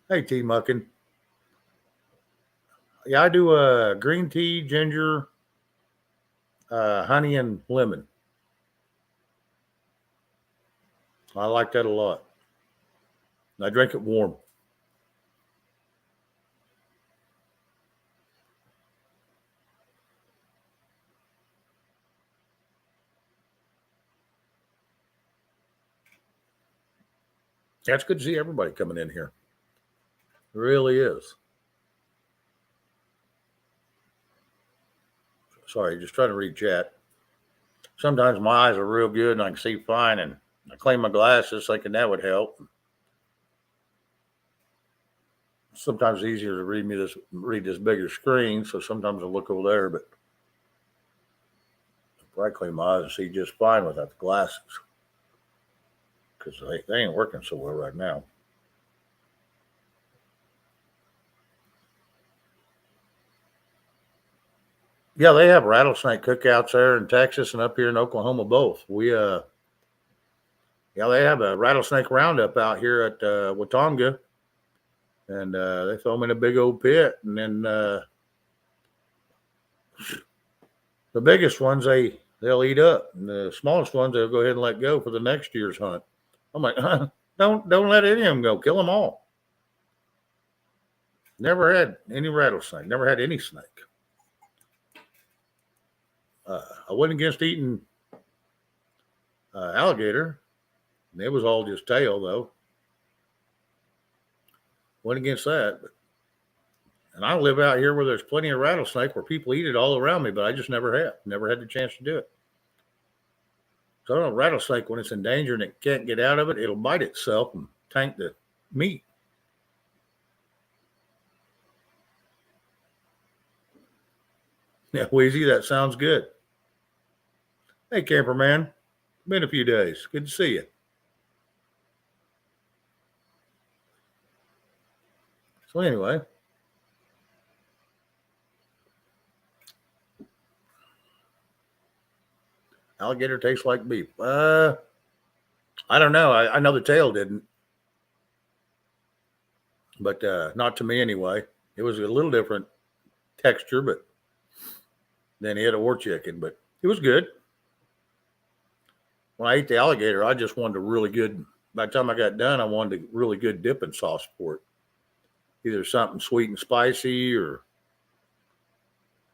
Hey, T Muckin. Yeah, I do green tea, ginger, honey, and lemon. I like that a lot. I drink it warm. Yeah, it's good to see everybody coming in here. It really is. Sorry, just trying to read chat. Sometimes my eyes are real good and I can see fine, and I clean my glasses thinking that would help. Sometimes it's easier to read this bigger screen, so sometimes I look over there, but I clean my eyes and see just fine without the glasses because they ain't working so well right now. Yeah, they have rattlesnake cookouts there in Texas and up here in Oklahoma both. Yeah, they have a rattlesnake roundup out here at Watonga, and they throw them in a big old pit, and then the biggest ones they'll eat up, and the smallest ones they'll go ahead and let go for the next year's hunt. I'm like, don't let any of them go. Kill them all. Never had any rattlesnake. Never had any snake. I went against eating alligator. And it was all just tail though. Went against that. And I live out here where there's plenty of rattlesnake where people eat it all around me, but I just never had the chance to do it. So I don't know, rattlesnake, when it's in danger and it can't get out of it, it'll bite itself and tank the meat. Yeah, Wheezy, that sounds good. Hey, camperman. Been a few days. Good to see you. So anyway, alligator tastes like beef. I don't know. I know the tail didn't, but not to me anyway. It was a little different texture, but than he had a war chicken, but it was good. When I ate the alligator, I just wanted a really good. By the time I got done, I wanted a really good dipping sauce for it. Either something sweet and spicy or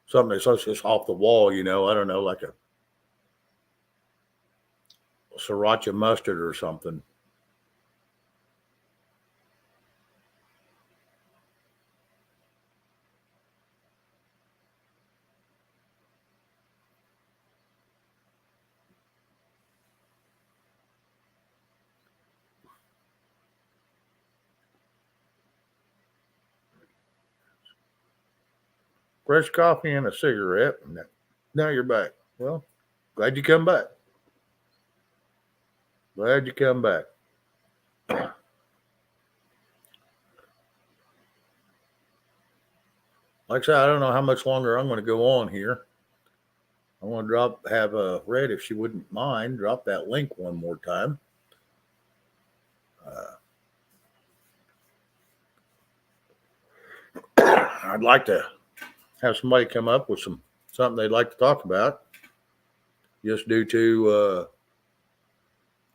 something that's just off the wall, I don't know, like a sriracha mustard or something. Fresh coffee and a cigarette. And now you're back. Well, glad you come back. Glad you come back. Like I said, I don't know how much longer I'm going to go on here. I want to have Red, if she wouldn't mind, drop that link one more time. I'd like to have somebody come up with something they'd like to talk about, just due to a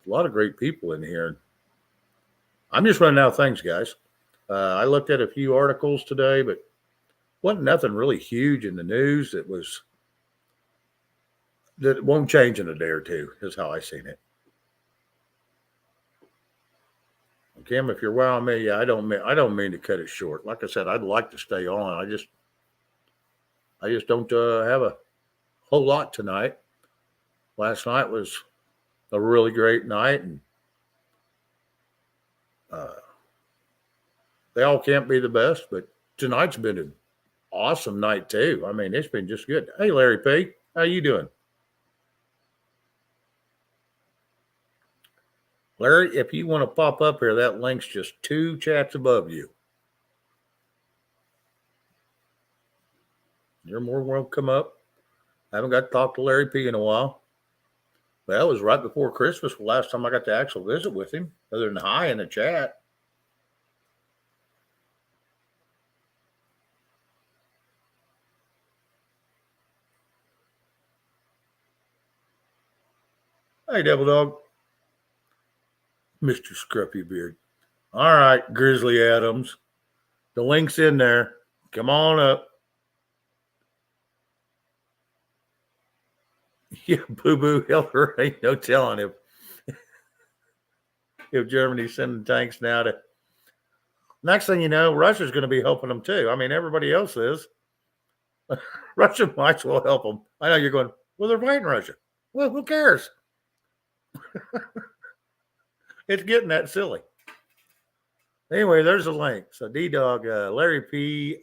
lot of great people in here. I'm just running out of things, guys. I looked at a few articles today, but wasn't nothing really huge in the news that won't change in a day or two. Is how I seen it. Kim, if you're wowing me, yeah, I don't mean to cut it short. Like I said, I'd like to stay on. I just don't have a whole lot tonight. Last night was a really great night, and uh, they all can't be the best, but tonight's been an awesome night too. I mean, it's been just good. Hey, Larry P, how you doing? Larry, if you want to pop up here, that link's just 2 chats above you. You're more than welcome to come up. I haven't got to talk to Larry P in a while. Well, it was right before Christmas the last time I got to actually visit with him, other than hi in the chat. Hey, Devil Dog. Mr. Scruffy Beard. All right, Grizzly Adams. The link's in there. Come on up. Yeah, Boo Boo Hitler ain't no telling if Germany's sending tanks now to. Next thing you know, Russia's going to be helping them too. I mean, everybody else is. Russia might as well help them. I know you're going, well, they're fighting Russia. Well, who cares? It's getting that silly. Anyway, there's a link. So D Dog, Larry P,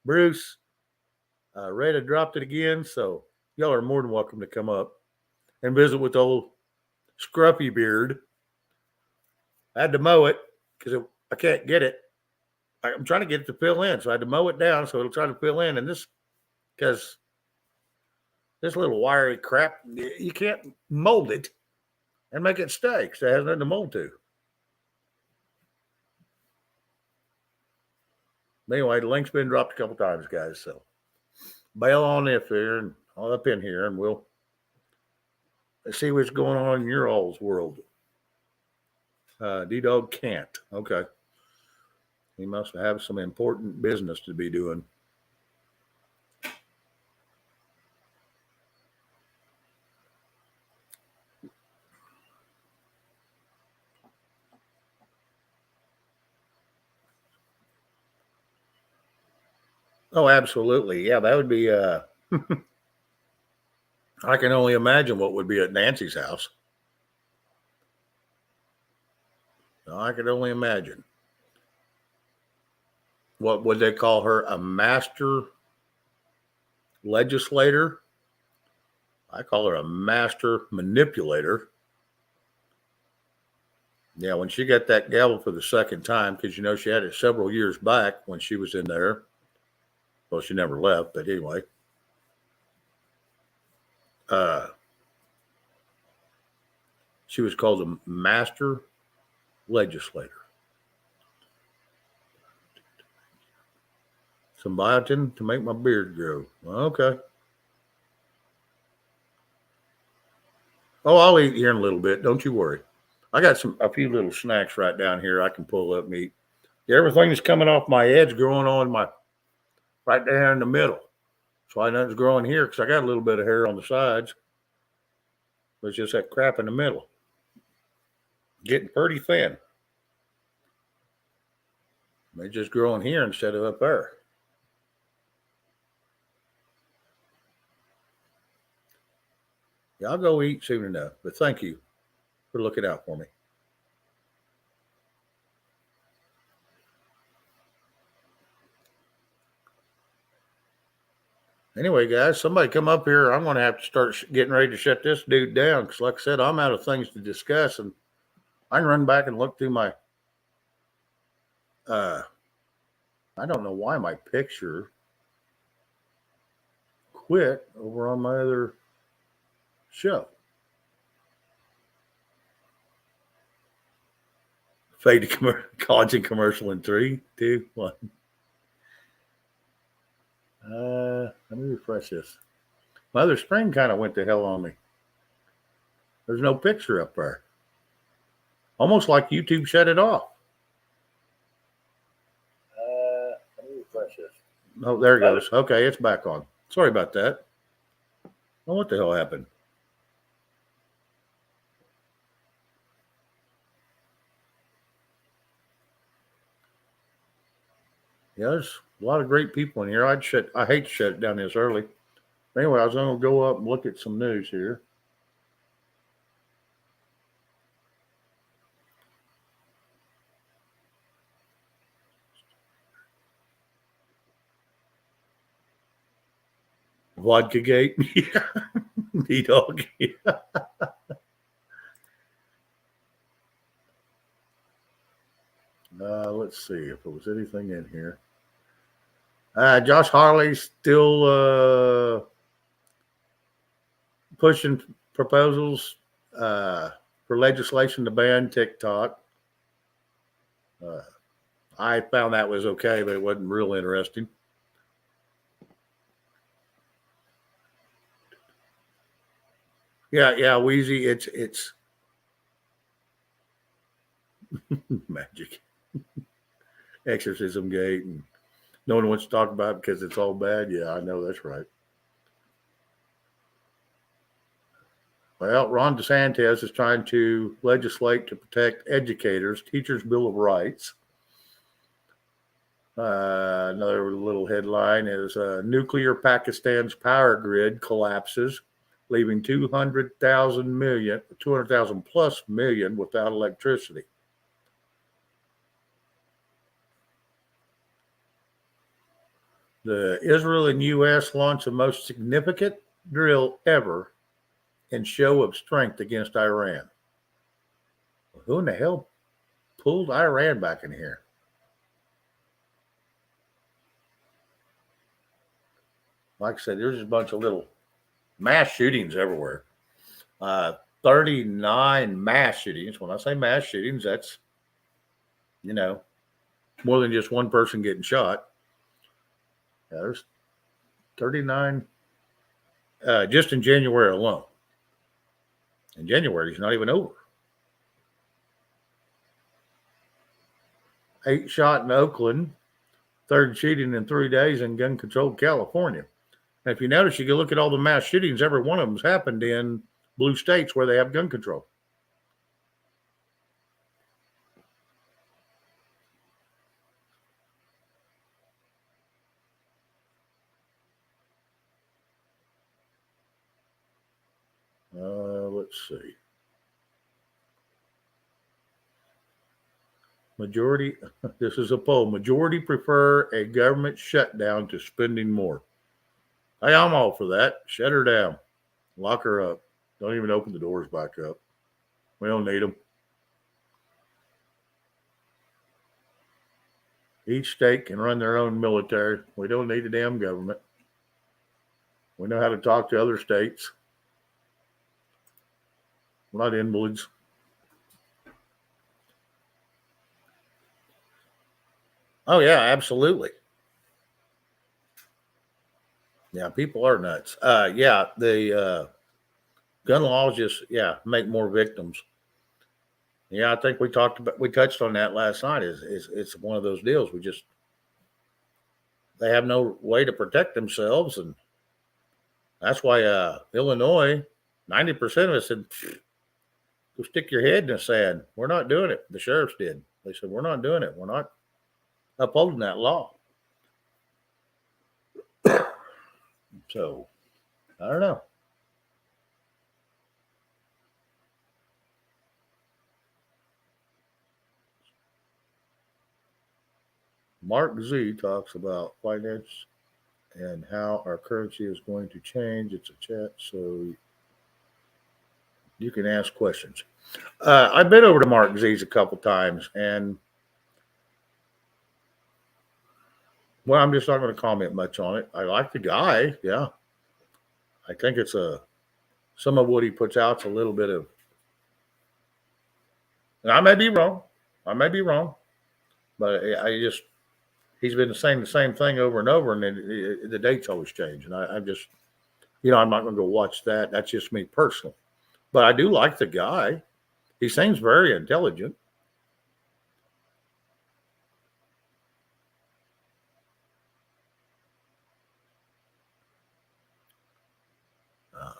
Bruce, Reda dropped it again. So y'all are more than welcome to come up and visit with old Scruffy Beard. I had to mow it because I can't get it. I'm trying to get it to fill in. So I had to mow it down so it'll try to fill in. And this, because this little wiry crap, you can't mold it and make it stay because it has nothing to mold to. Anyway, the link's been dropped a couple times, guys. So bail on if there and all up in here, and we'll see what's going on in your all's world. D Dog can't. Okay. He must have some important business to be doing. Oh, absolutely. Yeah, that would be I can only imagine what would be at Nancy's house. I can only imagine. What would they call her? A master legislator? I call her a master manipulator. Yeah, when she got that gavel for the second time, because you know she had it several years back when she was in there. Well, she never left, but anyway. She was called a master legislator. Some biotin to make my beard grow. Okay. Oh, I'll eat here in a little bit. Don't you worry. I got a few little snacks right down here I can pull up and eat. Everything that's coming off my edge growing on my right there in the middle. So I know it's growing here because I got a little bit of hair on the sides. But it's just that crap in the middle. Getting pretty thin. They're just growing here instead of up there. Yeah, I'll go eat soon enough. But thank you for looking out for me. Anyway, guys, somebody come up here. I'm going to have to start getting ready to shut this dude down because, like I said, I'm out of things to discuss, and I can run back and look through my. I don't know why my picture quit over on my other show. Fade to college and commercial in 3, 2, 1. Let me refresh this. My other screen kind of went to hell on me. There's no picture up there. Almost like YouTube shut it off. Let me refresh this. Oh, there it goes. Okay, it's back on. Sorry about that. Oh, what the hell happened? Yeah, there's a lot of great people in here. I hate to shut it down this early. Anyway, I was going to go up and look at some news here. Vodka Gate. Yeah. D-Dog. Yeah. Let's see if there was anything in here. Josh Harley's still pushing proposals for legislation to ban TikTok. I found that was okay, but it wasn't real interesting. Yeah, Wheezy. It's magic, exorcism gate, and no one wants to talk about it because it's all bad. Yeah, I know that's right. Well, Ron DeSantis is trying to legislate to protect educators, teachers' bill of rights. Another little headline is nuclear Pakistan's power grid collapses, leaving 200,000 plus million without electricity. The Israel and U.S. launched the most significant drill ever in show of strength against Iran. Who in the hell pulled Iran back in here? Like I said, there's just a bunch of little mass shootings everywhere. 39 mass shootings. When I say mass shootings, that's, you know, more than just one person getting shot. Yeah, there's 39 just in January alone. And January is not even over. 8 shot in Oakland, third shooting in 3 days in gun controlled California. And if you notice, you can look at all the mass shootings, every one of them's happened in blue states where they have gun control. Let's see. Majority, this is a poll. Majority prefer a government shutdown to spending more. Hey, I'm all for that. Shut her down. Lock her up. Don't even open the doors back up. We don't need them. Each state can run their own military. We don't need a damn government. We know how to talk to other states. We're not invalids. Oh, yeah, absolutely. Yeah, people are nuts. Yeah, the gun laws just, make more victims. Yeah, I think we touched on that last night. Is it's one of those deals. They have no way to protect themselves, and that's why Illinois, 90% of us said, go stick your head in the sand. We're not doing it. The sheriffs did. They said, we're not doing it. We're not upholding that law. So, I don't know. Mark Z talks about finance and how our currency is going to change. It's a chat, so you can ask questions. I've been over to Mark Z's a couple times, and well, I'm just not going to comment much on it. I like the guy. Yeah, I think it's some of what he puts out's a little bit of. And I may be wrong. I may be wrong, but he's been saying the same thing over and over, and then the dates always change. And I'm just, I'm not going to go watch that. That's just me personally. But I do like the guy. He seems very intelligent. Uh,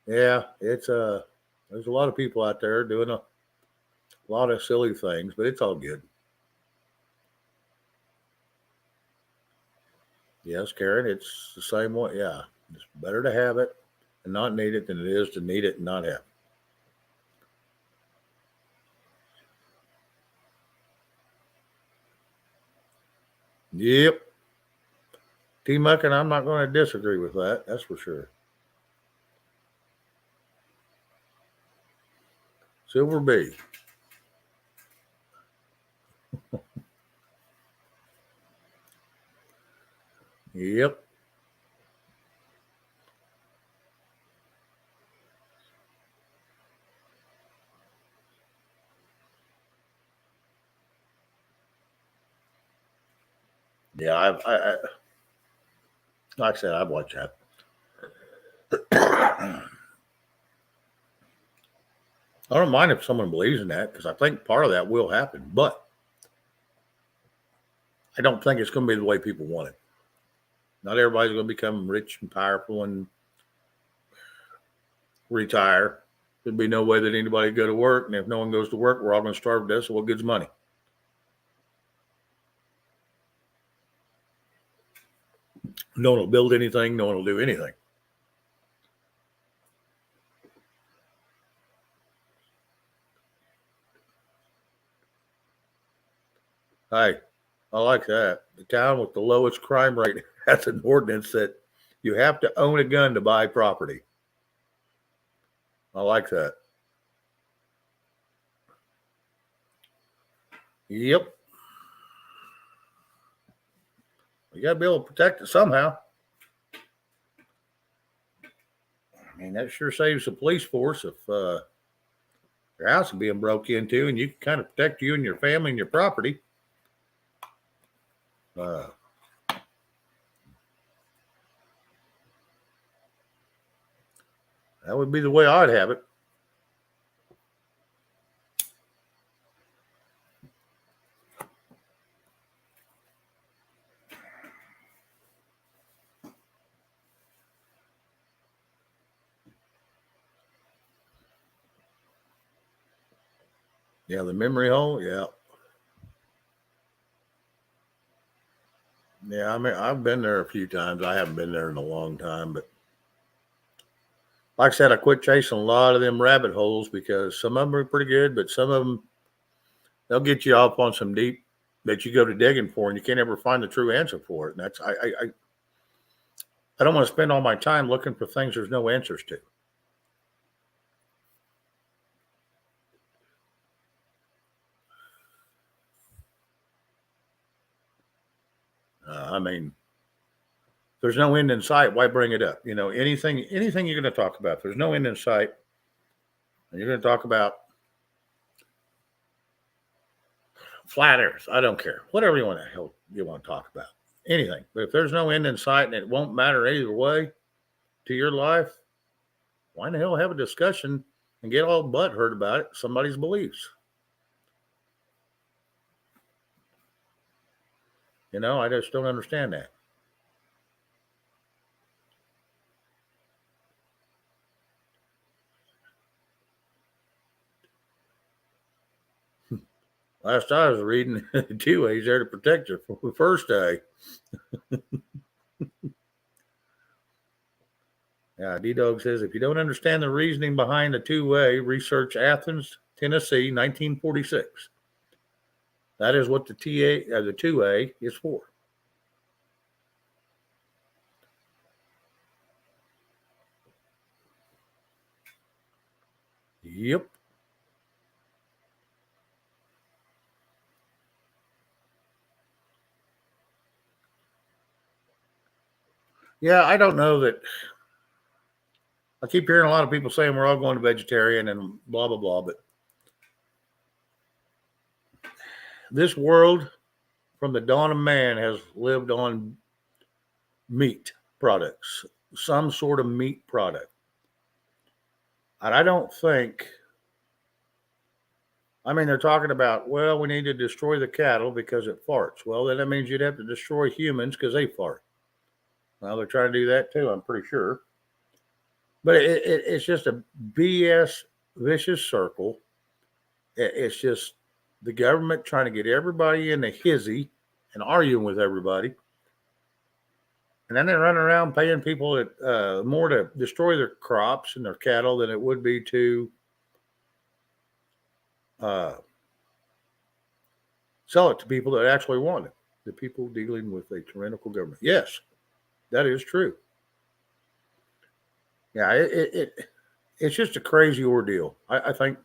yeah, it's there's a lot of people out there doing a lot of silly things, but it's all good. Yes, Karen, it's the same way. Yeah, it's better to have it and not need it than it is to need it and not have it. Yep. T Muck, and I'm not going to disagree with that. That's for sure. Silver B. Yep. Yeah, like I said, I've watched that. I don't mind if someone believes in that because I think part of that will happen, but I don't think it's going to be the way people want it. Not everybody's going to become rich and powerful and retire. There'd be no way that anybody would go to work, and if no one goes to work, we're all going to starve to death. So what good's money? No one will build anything. No one will do anything. Hey, I like that. The town with the lowest crime rate has an ordinance that you have to own a gun to buy property. I like that. Yep. You got to be able to protect it somehow. I mean, that sure saves the police force if your house is being broke into and you can kind of protect you and your family and your property. That would be the way I'd have it. Yeah, the memory hole. Yeah. Yeah, I mean, I've been there a few times. I haven't been there in a long time, but like I said, I quit chasing a lot of them rabbit holes because some of them are pretty good, but some of them they'll get you off on some deep that you go to digging for, and you can't ever find the true answer for it. And that's I don't want to spend all my time looking for things there's no answers to. I mean, there's no end in sight. Why bring it up? Anything you're going to talk about, there's no end in sight, and you're going to talk about flat Earth. I don't care. Whatever you want to talk about, anything. But if there's no end in sight and it won't matter either way to your life, why in the hell have a discussion and get all butthurt about it? Somebody's beliefs. I just don't understand that. Last I was reading, 2A's there to protect you from the first day. Yeah, D-Dog says, if you don't understand the reasoning behind the 2A, research Athens, Tennessee, 1946. That is what the 2A is for. Yep. Yeah, I don't know that. I keep hearing a lot of people saying we're all going to vegetarian and blah, blah, blah. But this world, from the dawn of man, has lived on meat products, some sort of meat product. And I don't think, they're talking about, well, we need to destroy the cattle because it farts. Well, then that means you'd have to destroy humans because they fart. Well, they're trying to do that too, I'm pretty sure. But it's just a BS vicious circle. It's just the government trying to get everybody in a hizzy and arguing with everybody. And then they're running around paying people more to destroy their crops and their cattle than it would be to sell it to people that actually want it. The people dealing with a tyrannical government. Yes, that is true. Yeah, it's just a crazy ordeal. I think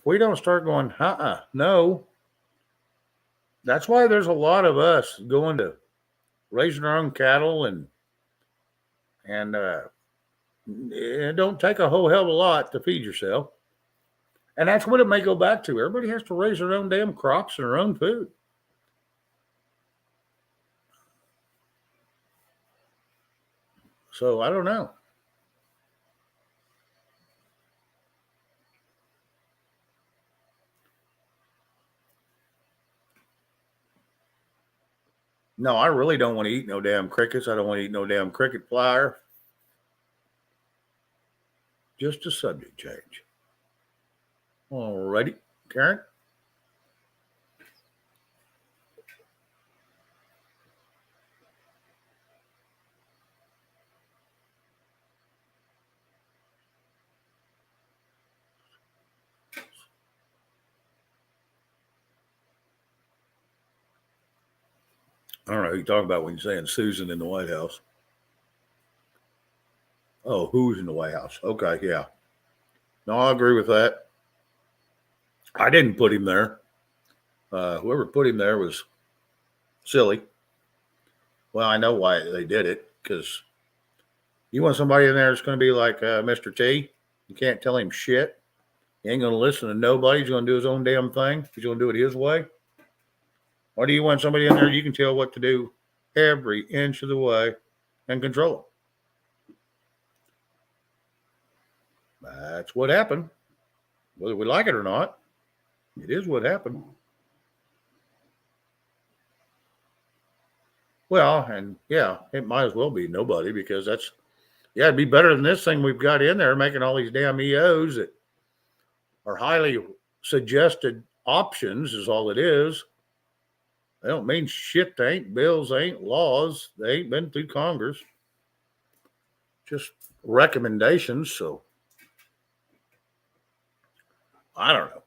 we don't start going, no. That's why there's a lot of us going to raising our own cattle and it don't take a whole hell of a lot to feed yourself. And that's what it may go back to. Everybody has to raise their own damn crops and their own food. So I don't know. No, I really don't want to eat no damn crickets. I don't want to eat no damn cricket flyer. Just a subject change. Alrighty, Karen. I don't know who you're talking about when you're saying Susan in the White House. Oh, who's in the White House? Okay, yeah. No, I agree with that. I didn't put him there. Whoever put him there was silly. Well, I know why they did it because you want somebody in there that's going to be like Mr. T. You can't tell him shit. He ain't going to listen to nobody. He's going to do his own damn thing. He's going to do it his way. Or do you want somebody in there you can tell what to do every inch of the way and control them? That's what happened. Whether we like it or not, it is what happened. Well, and yeah, it might as well be nobody because it'd be better than this thing we've got in there making all these damn EOs that are highly suggested options, is all it is. They don't mean shit. They ain't bills, they ain't laws, they ain't been through Congress. Just recommendations. So I don't know.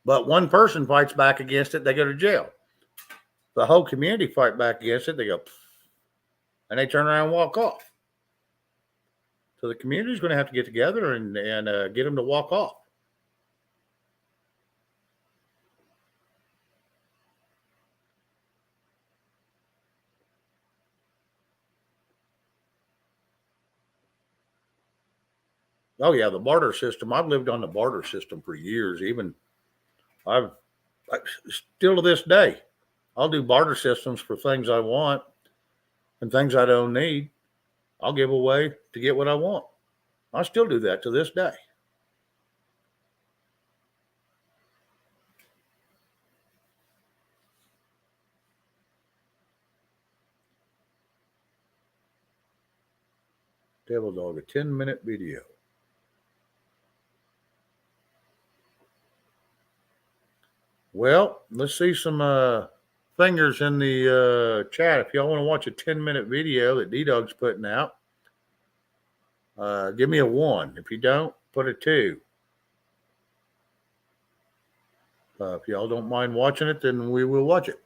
But one person fights back against it, they go to jail. The whole community fight back against it, they go, and they turn around and walk off. So the community is going to have to get together and get them to walk off. Oh yeah, the barter system. I've lived on the barter system for years. Even I still to this day, I'll do barter systems for things I want and things I don't need. I'll give away to get what I want. I still do that to this day. Devil Dog, a 10-minute video. Well, let's see some fingers in the chat. If y'all want to watch a 10-minute video that D-Dog's putting out, give me a 1. If you don't, put a 2. If y'all don't mind watching it, then we will watch it.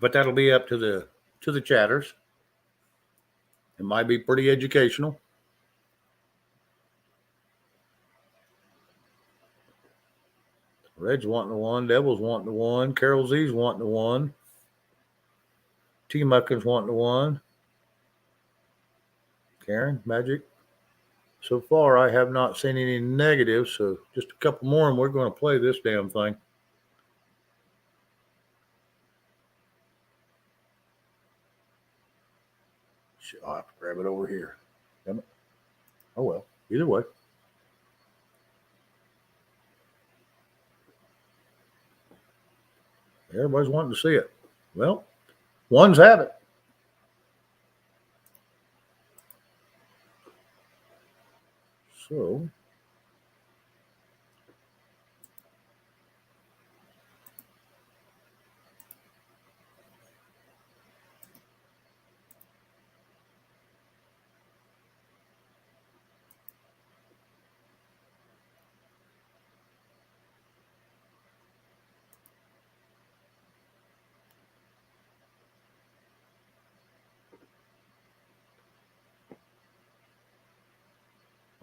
But that'll be up to the chatters. It might be pretty educational. Red's wanting the 1. Devil's wanting the 1. Carol Z's wanting the 1. T Muckin's wanting the 1. Karen, Magic. So far, I have not seen any negatives. So just a couple more, and we're going to play this damn thing. I'll have to grab it over here. Damn it. Oh well. Either way. Everybody's wanting to see it. Well, ones have it. So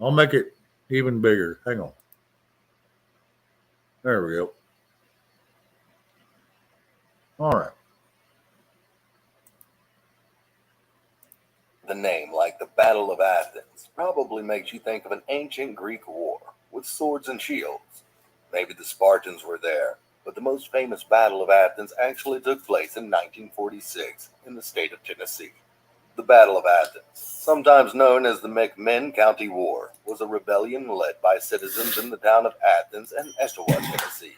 I'll make it even bigger. Hang on. There we go. All right. The name, like the Battle of Athens, probably makes you think of an ancient Greek war with swords and shields. Maybe the Spartans were there, but the most famous Battle of Athens actually took place in 1946 in the state of Tennessee. The Battle of Athens, sometimes known as the McMinn County War, was a rebellion led by citizens in the town of Athens and Etowah, Tennessee.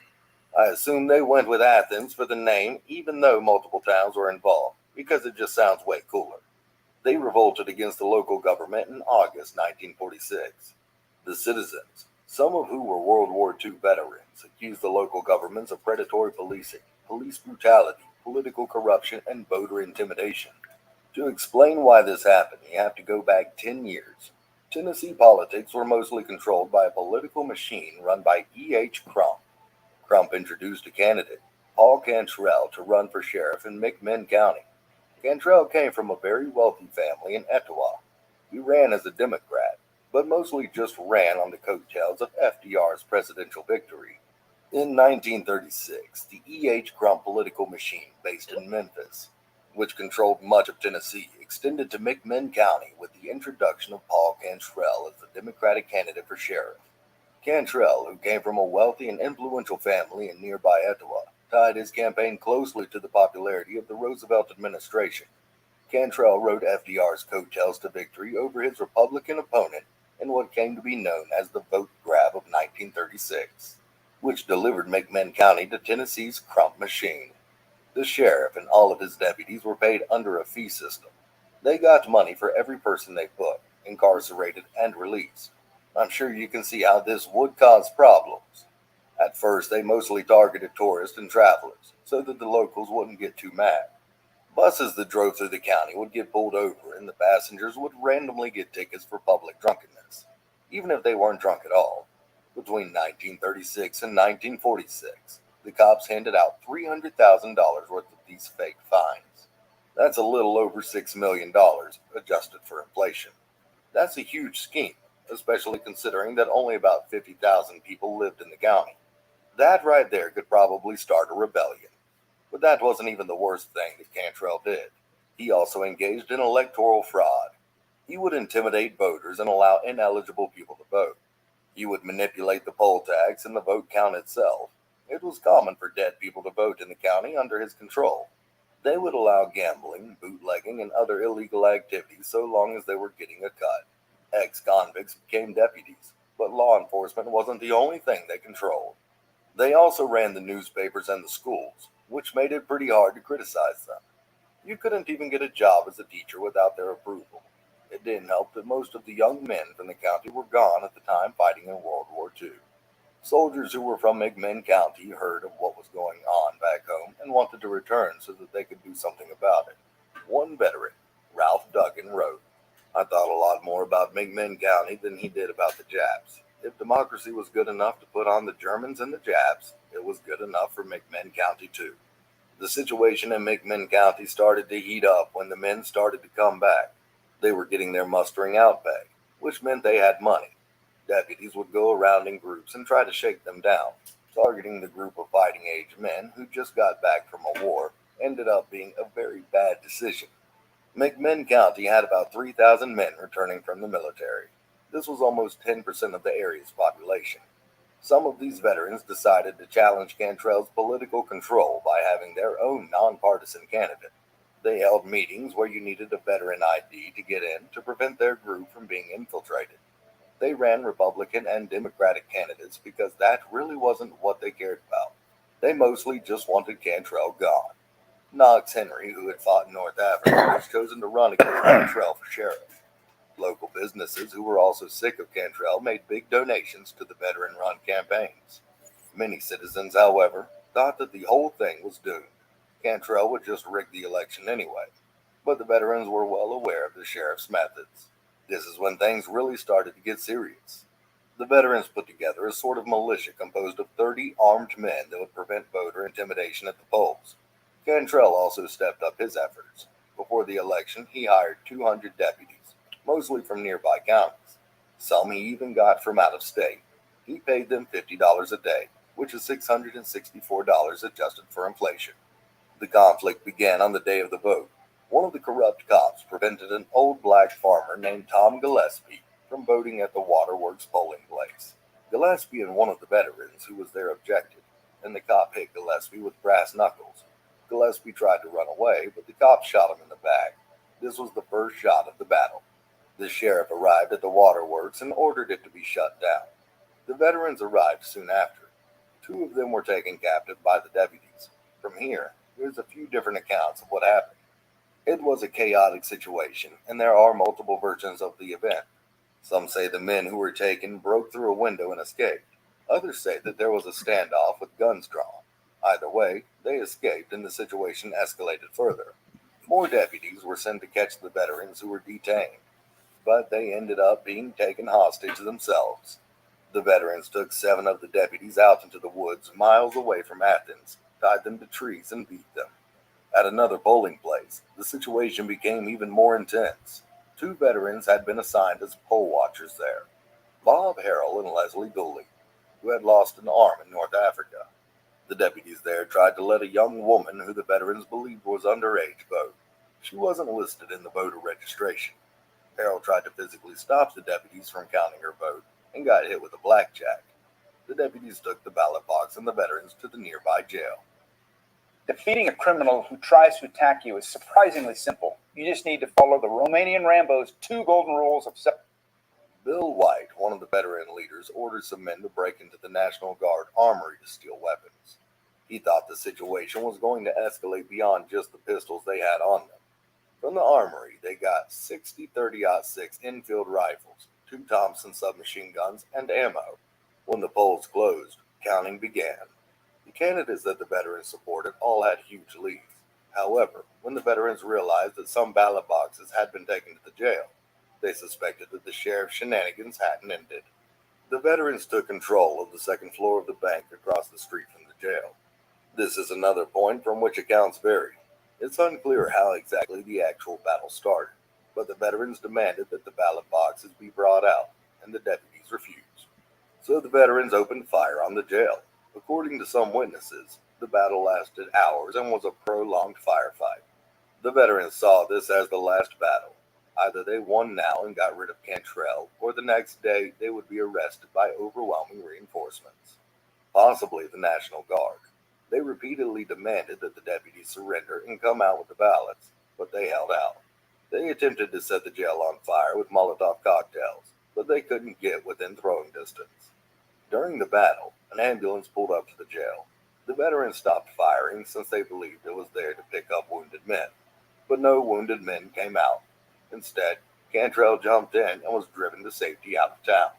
I assume they went with Athens for the name, even though multiple towns were involved, because it just sounds way cooler. They revolted against the local government in August 1946. The citizens, some of who were World War II veterans, accused the local governments of predatory policing, police brutality, political corruption, and voter intimidation. To explain why this happened, you have to go back 10 years. Tennessee politics were mostly controlled by a political machine run by E.H. Crump. Crump introduced a candidate, Paul Cantrell, to run for sheriff in McMinn County. Cantrell came from a very wealthy family in Etowah. He ran as a Democrat, but mostly just ran on the coattails of FDR's presidential victory. In 1936, the E.H. Crump political machine, based in Memphis, which controlled much of Tennessee, extended to McMinn County with the introduction of Paul Cantrell as the Democratic candidate for sheriff. Cantrell, who came from a wealthy and influential family in nearby Etowah, tied his campaign closely to the popularity of the Roosevelt administration. Cantrell rode FDR's coattails to victory over his Republican opponent in what came to be known as the vote grab of 1936, which delivered McMinn County to Tennessee's Crump machine. The sheriff and all of his deputies were paid under a fee system. They got money for every person they booked, incarcerated, and released. I'm sure you can see how this would cause problems. At first, they mostly targeted tourists and travelers, so that the locals wouldn't get too mad. Buses that drove through the county would get pulled over, and the passengers would randomly get tickets for public drunkenness, even if they weren't drunk at all. Between 1936 and 1946, the cops handed out $300,000 worth of these fake fines. That's a little over $6 million, adjusted for inflation. That's a huge scheme, especially considering that only about 50,000 people lived in the county. That right there could probably start a rebellion. But that wasn't even the worst thing that Cantrell did. He also engaged in electoral fraud. He would intimidate voters and allow ineligible people to vote. He would manipulate the poll tax and the vote count itself. It was common for dead people to vote in the county under his control. They would allow gambling, bootlegging, and other illegal activities so long as they were getting a cut. Ex convicts became deputies, but law enforcement wasn't the only thing they controlled. They also ran the newspapers and the schools, which made it pretty hard to criticize them. You couldn't even get a job as a teacher without their approval. It didn't help that most of the young men from the county were gone at the time fighting in World War II. Soldiers who were from McMinn County heard of what was going on back home and wanted to return so that they could do something about it. One veteran, Ralph Duggan, wrote, I thought a lot more about McMinn County than he did about the Japs. If democracy was good enough to put on the Germans and the Japs, it was good enough for McMinn County too. The situation in McMinn County started to heat up when the men started to come back. They were getting their mustering out pay, which meant they had money. Deputies would go around in groups and try to shake them down. Targeting the group of fighting age men who just got back from a war ended up being a very bad decision. McMinn County had about 3,000 men returning from the military. This was almost 10% of the area's population. Some of these veterans decided to challenge Cantrell's political control by having their own nonpartisan candidate. They held meetings where you needed a veteran ID to get in to prevent their group from being infiltrated. They ran Republican and Democratic candidates because that really wasn't what they cared about. They mostly just wanted Cantrell gone. Knox Henry, who had fought in North Africa, was chosen to run against Cantrell for sheriff. Local businesses who were also sick of Cantrell made big donations to the veteran run campaigns. Many citizens, however, thought that the whole thing was doomed. Cantrell would just rig the election anyway. But the veterans were well aware of the sheriff's methods. This is when things really started to get serious. The veterans put together a sort of militia composed of 30 armed men that would prevent voter intimidation at the polls. Cantrell also stepped up his efforts. Before the election, he hired 200 deputies, mostly from nearby counties. Some he even got from out of state. He paid them $50 a day, which is $664 adjusted for inflation. The conflict began on the day of the vote. One of the corrupt cops prevented an old black farmer named Tom Gillespie from voting at the Waterworks polling place. Gillespie and one of the veterans who was there objected, and the cop hit Gillespie with brass knuckles. Gillespie tried to run away, but the cop shot him in the back. This was the first shot of the battle. The sheriff arrived at the Waterworks and ordered it to be shut down. The veterans arrived soon after. Two of them were taken captive by the deputies. From here, there's a few different accounts of what happened. It was a chaotic situation, and there are multiple versions of the event. Some say the men who were taken broke through a window and escaped. Others say that there was a standoff with guns drawn. Either way, they escaped and the situation escalated further. More deputies were sent to catch the veterans who were detained, but they ended up being taken hostage themselves. The veterans took 7 of the deputies out into the woods miles away from Athens, tied them to trees, and beat them. At another polling place, the situation became even more intense. 2 veterans had been assigned as poll watchers there, Bob Harrell and Leslie Dooley, who had lost an arm in North Africa. The deputies there tried to let a young woman who the veterans believed was underage vote. She wasn't listed in the voter registration. Harrell tried to physically stop the deputies from counting her vote and got hit with a blackjack. The deputies took the ballot box and the veterans to the nearby jail. Defeating a criminal who tries to attack you is surprisingly simple. You just need to follow the Romanian Rambo's 2 golden rules of Bill White, one of the veteran leaders, ordered some men to break into the National Guard armory to steal weapons. He thought the situation was going to escalate beyond just the pistols they had on them. From the armory, they got 60 30-06 infield rifles, 2 Thompson submachine guns, and ammo. When the polls closed, counting began. The candidates that the veterans supported all had huge leads. However, when the veterans realized that some ballot boxes had been taken to the jail, they suspected that the sheriff's shenanigans hadn't ended. The veterans took control of the second floor of the bank across the street from the jail. This is another point from which accounts vary. It's unclear how exactly the actual battle started, but the veterans demanded that the ballot boxes be brought out, and the deputies refused. So the veterans opened fire on the jail. According to some witnesses, the battle lasted hours and was a prolonged firefight. The veterans saw this as the last battle. Either they won now and got rid of Cantrell, or the next day they would be arrested by overwhelming reinforcements, possibly the National Guard. They repeatedly demanded that the deputies surrender and come out with the ballots, but they held out. They attempted to set the jail on fire with Molotov cocktails, but they couldn't get within throwing distance. During the battle, an ambulance pulled up to the jail. The veterans stopped firing since they believed it was there to pick up wounded men, but no wounded men came out. Instead, Cantrell jumped in and was driven to safety out of town.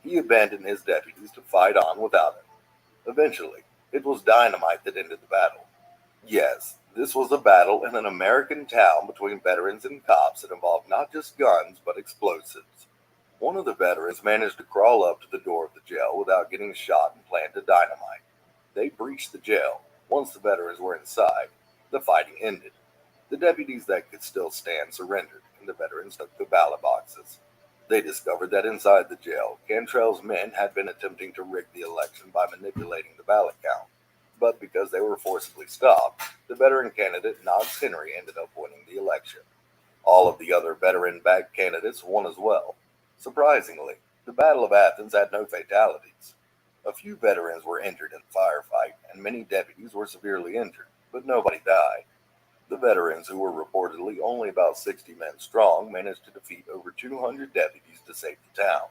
He abandoned his deputies to fight on without him. Eventually, it was dynamite that ended the battle. Yes, this was a battle in an American town between veterans and cops that involved not just guns, but explosives. One of the veterans managed to crawl up to the door of the jail without getting shot and planted dynamite. They breached the jail. Once the veterans were inside, the fighting ended. The deputies that could still stand surrendered, and the veterans took the ballot boxes. They discovered that inside the jail, Cantrell's men had been attempting to rig the election by manipulating the ballot count. But because they were forcibly stopped, the veteran candidate Knox Henry ended up winning the election. All of the other veteran-backed candidates won as well. Surprisingly, the Battle of Athens had no fatalities. A few veterans were injured in the firefight, and many deputies were severely injured, but nobody died. The veterans, who were reportedly only about 60 men strong, managed to defeat over 200 deputies to save the town.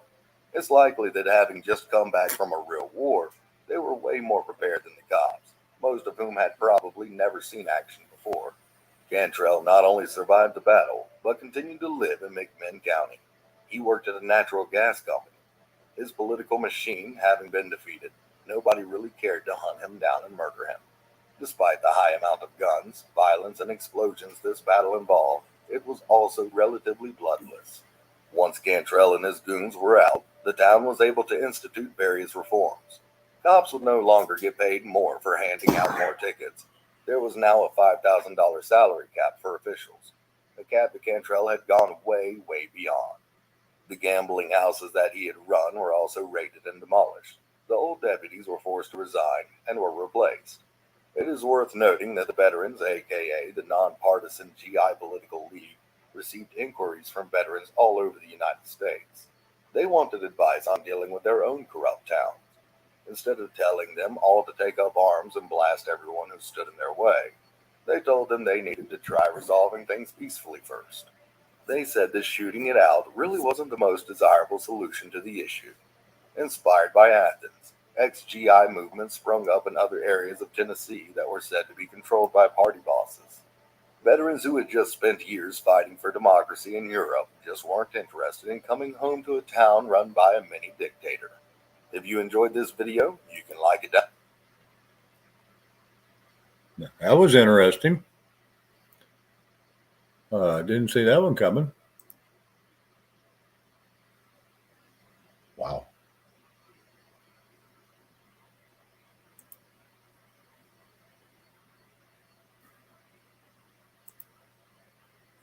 It's likely that having just come back from a real war, they were way more prepared than the cops, most of whom had probably never seen action before. Cantrell not only survived the battle, but continued to live in McMinn County. He worked at a natural gas company. His political machine having been defeated, nobody really cared to hunt him down and murder him. Despite the high amount of guns, violence, and explosions this battle involved, it was also relatively bloodless. Once Cantrell and his goons were out, the town was able to institute various reforms. Cops would no longer get paid more for handing out more tickets. There was now a $5,000 salary cap for officials, a cap that Cantrell had gone way, way beyond. The gambling houses that he had run were also raided and demolished. The old deputies were forced to resign and were replaced. It is worth noting that the veterans, aka the nonpartisan GI Political League, received inquiries from veterans all over the United States. They wanted advice on dealing with their own corrupt towns. Instead of telling them all to take up arms and blast everyone who stood in their way, they told them they needed to try resolving things peacefully first. They said that shooting it out really wasn't the most desirable solution to the issue. Inspired by Athens, ex-GI movements sprung up in other areas of Tennessee that were said to be controlled by party bosses. Veterans who had just spent years fighting for democracy in Europe just weren't interested in coming home to a town run by a mini dictator. If you enjoyed this video, you can like it down. That was interesting. Didn't see that one coming. Wow.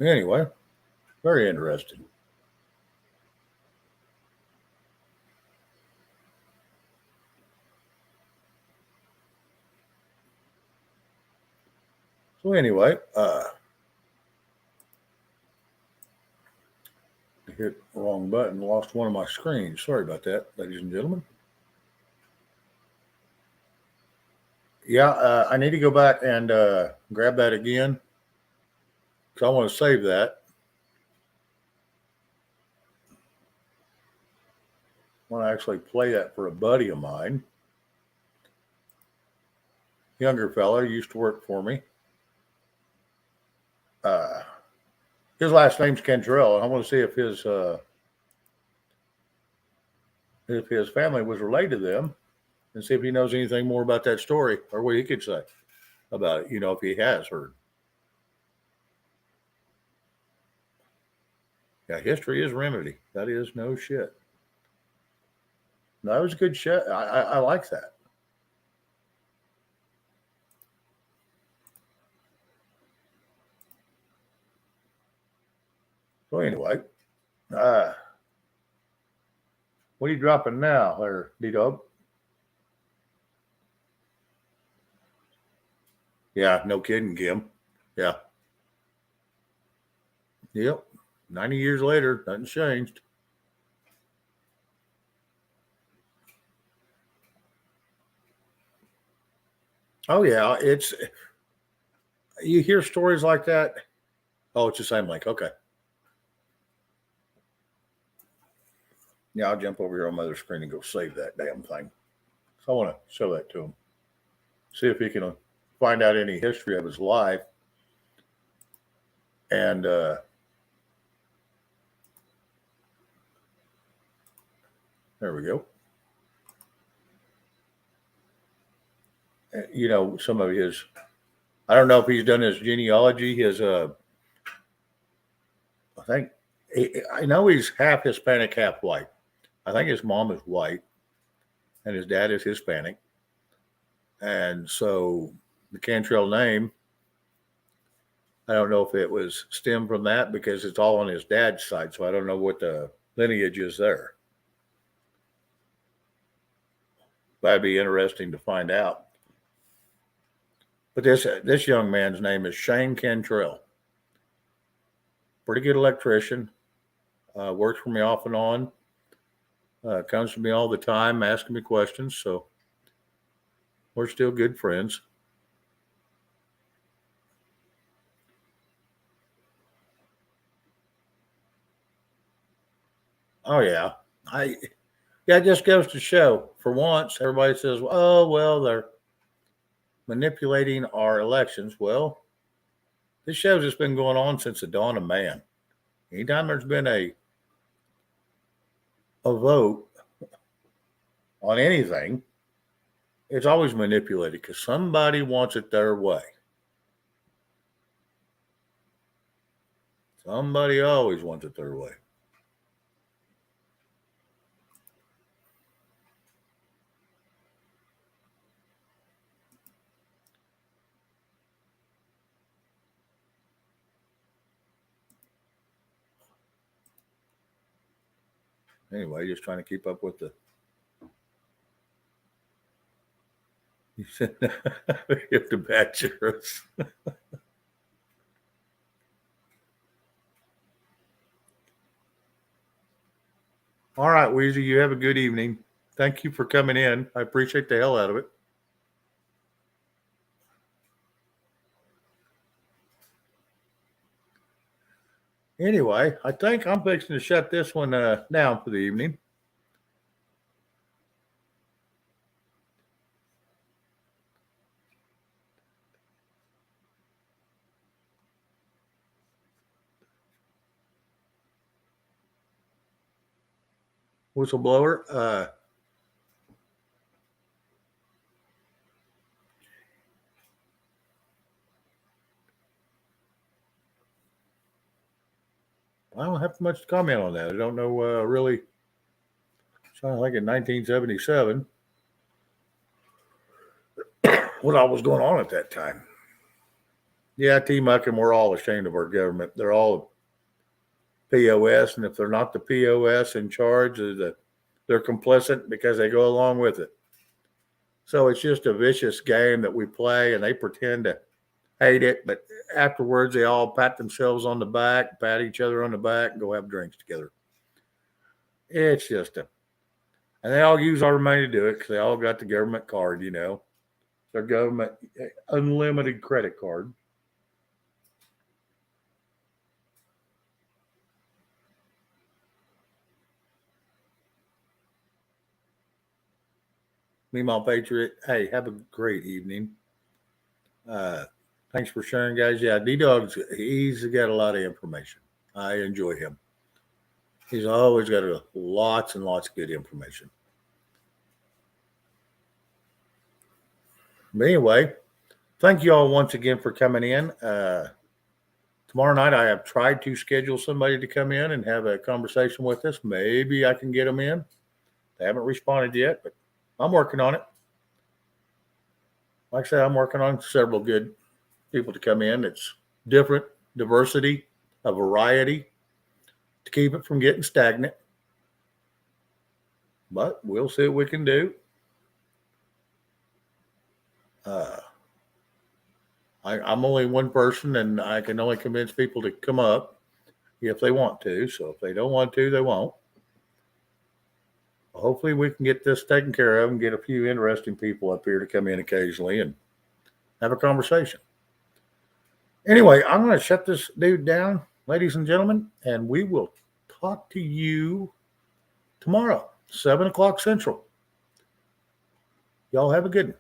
Anyway, very interesting. So anyway, hit the wrong button, lost one of my screens. Sorry about that, ladies and gentlemen. Yeah, I need to go back and grab that again because I want to save that. I want to actually play that for a buddy of mine. Younger fella, used to work for me. His last name's Cantrell, and I want to see if his family was related to them, and see if he knows anything more about that story or what he could say about it. If he has heard. Yeah, history is remedy. That is no shit. No, that was a good shit. I like that. So anyway, what are you dropping now, there, D-Dub? Yeah, no kidding, Kim. Yeah. Yep. 90 years later, nothing's changed. Oh yeah, you hear stories like that. Oh, it's the same link. Okay. Yeah, I'll jump over here on my other screen and go save that damn thing. So I want to show that to him. See if he can find out any history of his life. And there we go. Some of his, I don't know if he's done his genealogy, I know he's half Hispanic, half white. I think his mom is white and his dad is Hispanic. And so the Cantrell name, I don't know if it was stemmed from that because it's all on his dad's side. So I don't know what the lineage is there. That'd be interesting to find out. But this young man's name is Shane Cantrell. Pretty good electrician. Works for me off and on. Comes to me all the time, asking me questions. So we're still good friends. Oh yeah, it just goes to show. For once, everybody says, "Oh well, they're manipulating our elections." Well, this show's just been going on since the dawn of man. Anytime there's been a vote on anything, it's always manipulated because somebody wants it their way. Somebody always wants it their way. Anyway, just trying to keep up with the. You said if the bachelors. All right, Weezy, you have a good evening. Thank you for coming in. I appreciate the hell out of it. Anyway, I think I'm fixing to shut this one down for the evening. Whistleblower. I don't have much to comment on that. I don't know really. Sounds like in 1977 what all was going on at that time. Yeah, T-Muck and we're all ashamed of our government. They're all POS, and if they're not the POS in charge, they're complicit because they go along with it. So it's just a vicious game that we play, and they pretend to hate it, but afterwards they all pat themselves on the back, pat each other on the back, and go have drinks together. It's just and they all use our money to do it because they all got the government card, their government unlimited credit card. Meemaw Patriot, hey, have a great evening. Thanks for sharing, guys. Yeah, D-Dog's, he's got a lot of information. I enjoy him. He's always got lots and lots of good information. But anyway, thank you all once again for coming in. Tomorrow night, I have tried to schedule somebody to come in and have a conversation with us. Maybe I can get them in. They haven't responded yet, but I'm working on it. Like I said, I'm working on several good people to come in. It's different, diversity, a variety to keep it from getting stagnant. But we'll see what we can do. I'm only one person, and I can only convince people to come up if they want to. So if they don't want to, they won't. Hopefully we can get this taken care of and get a few interesting people up here to come in occasionally and have a conversation. Anyway, I'm going to shut this dude down, ladies and gentlemen, and we will talk to you tomorrow, 7 o'clock Central. Y'all have a good one.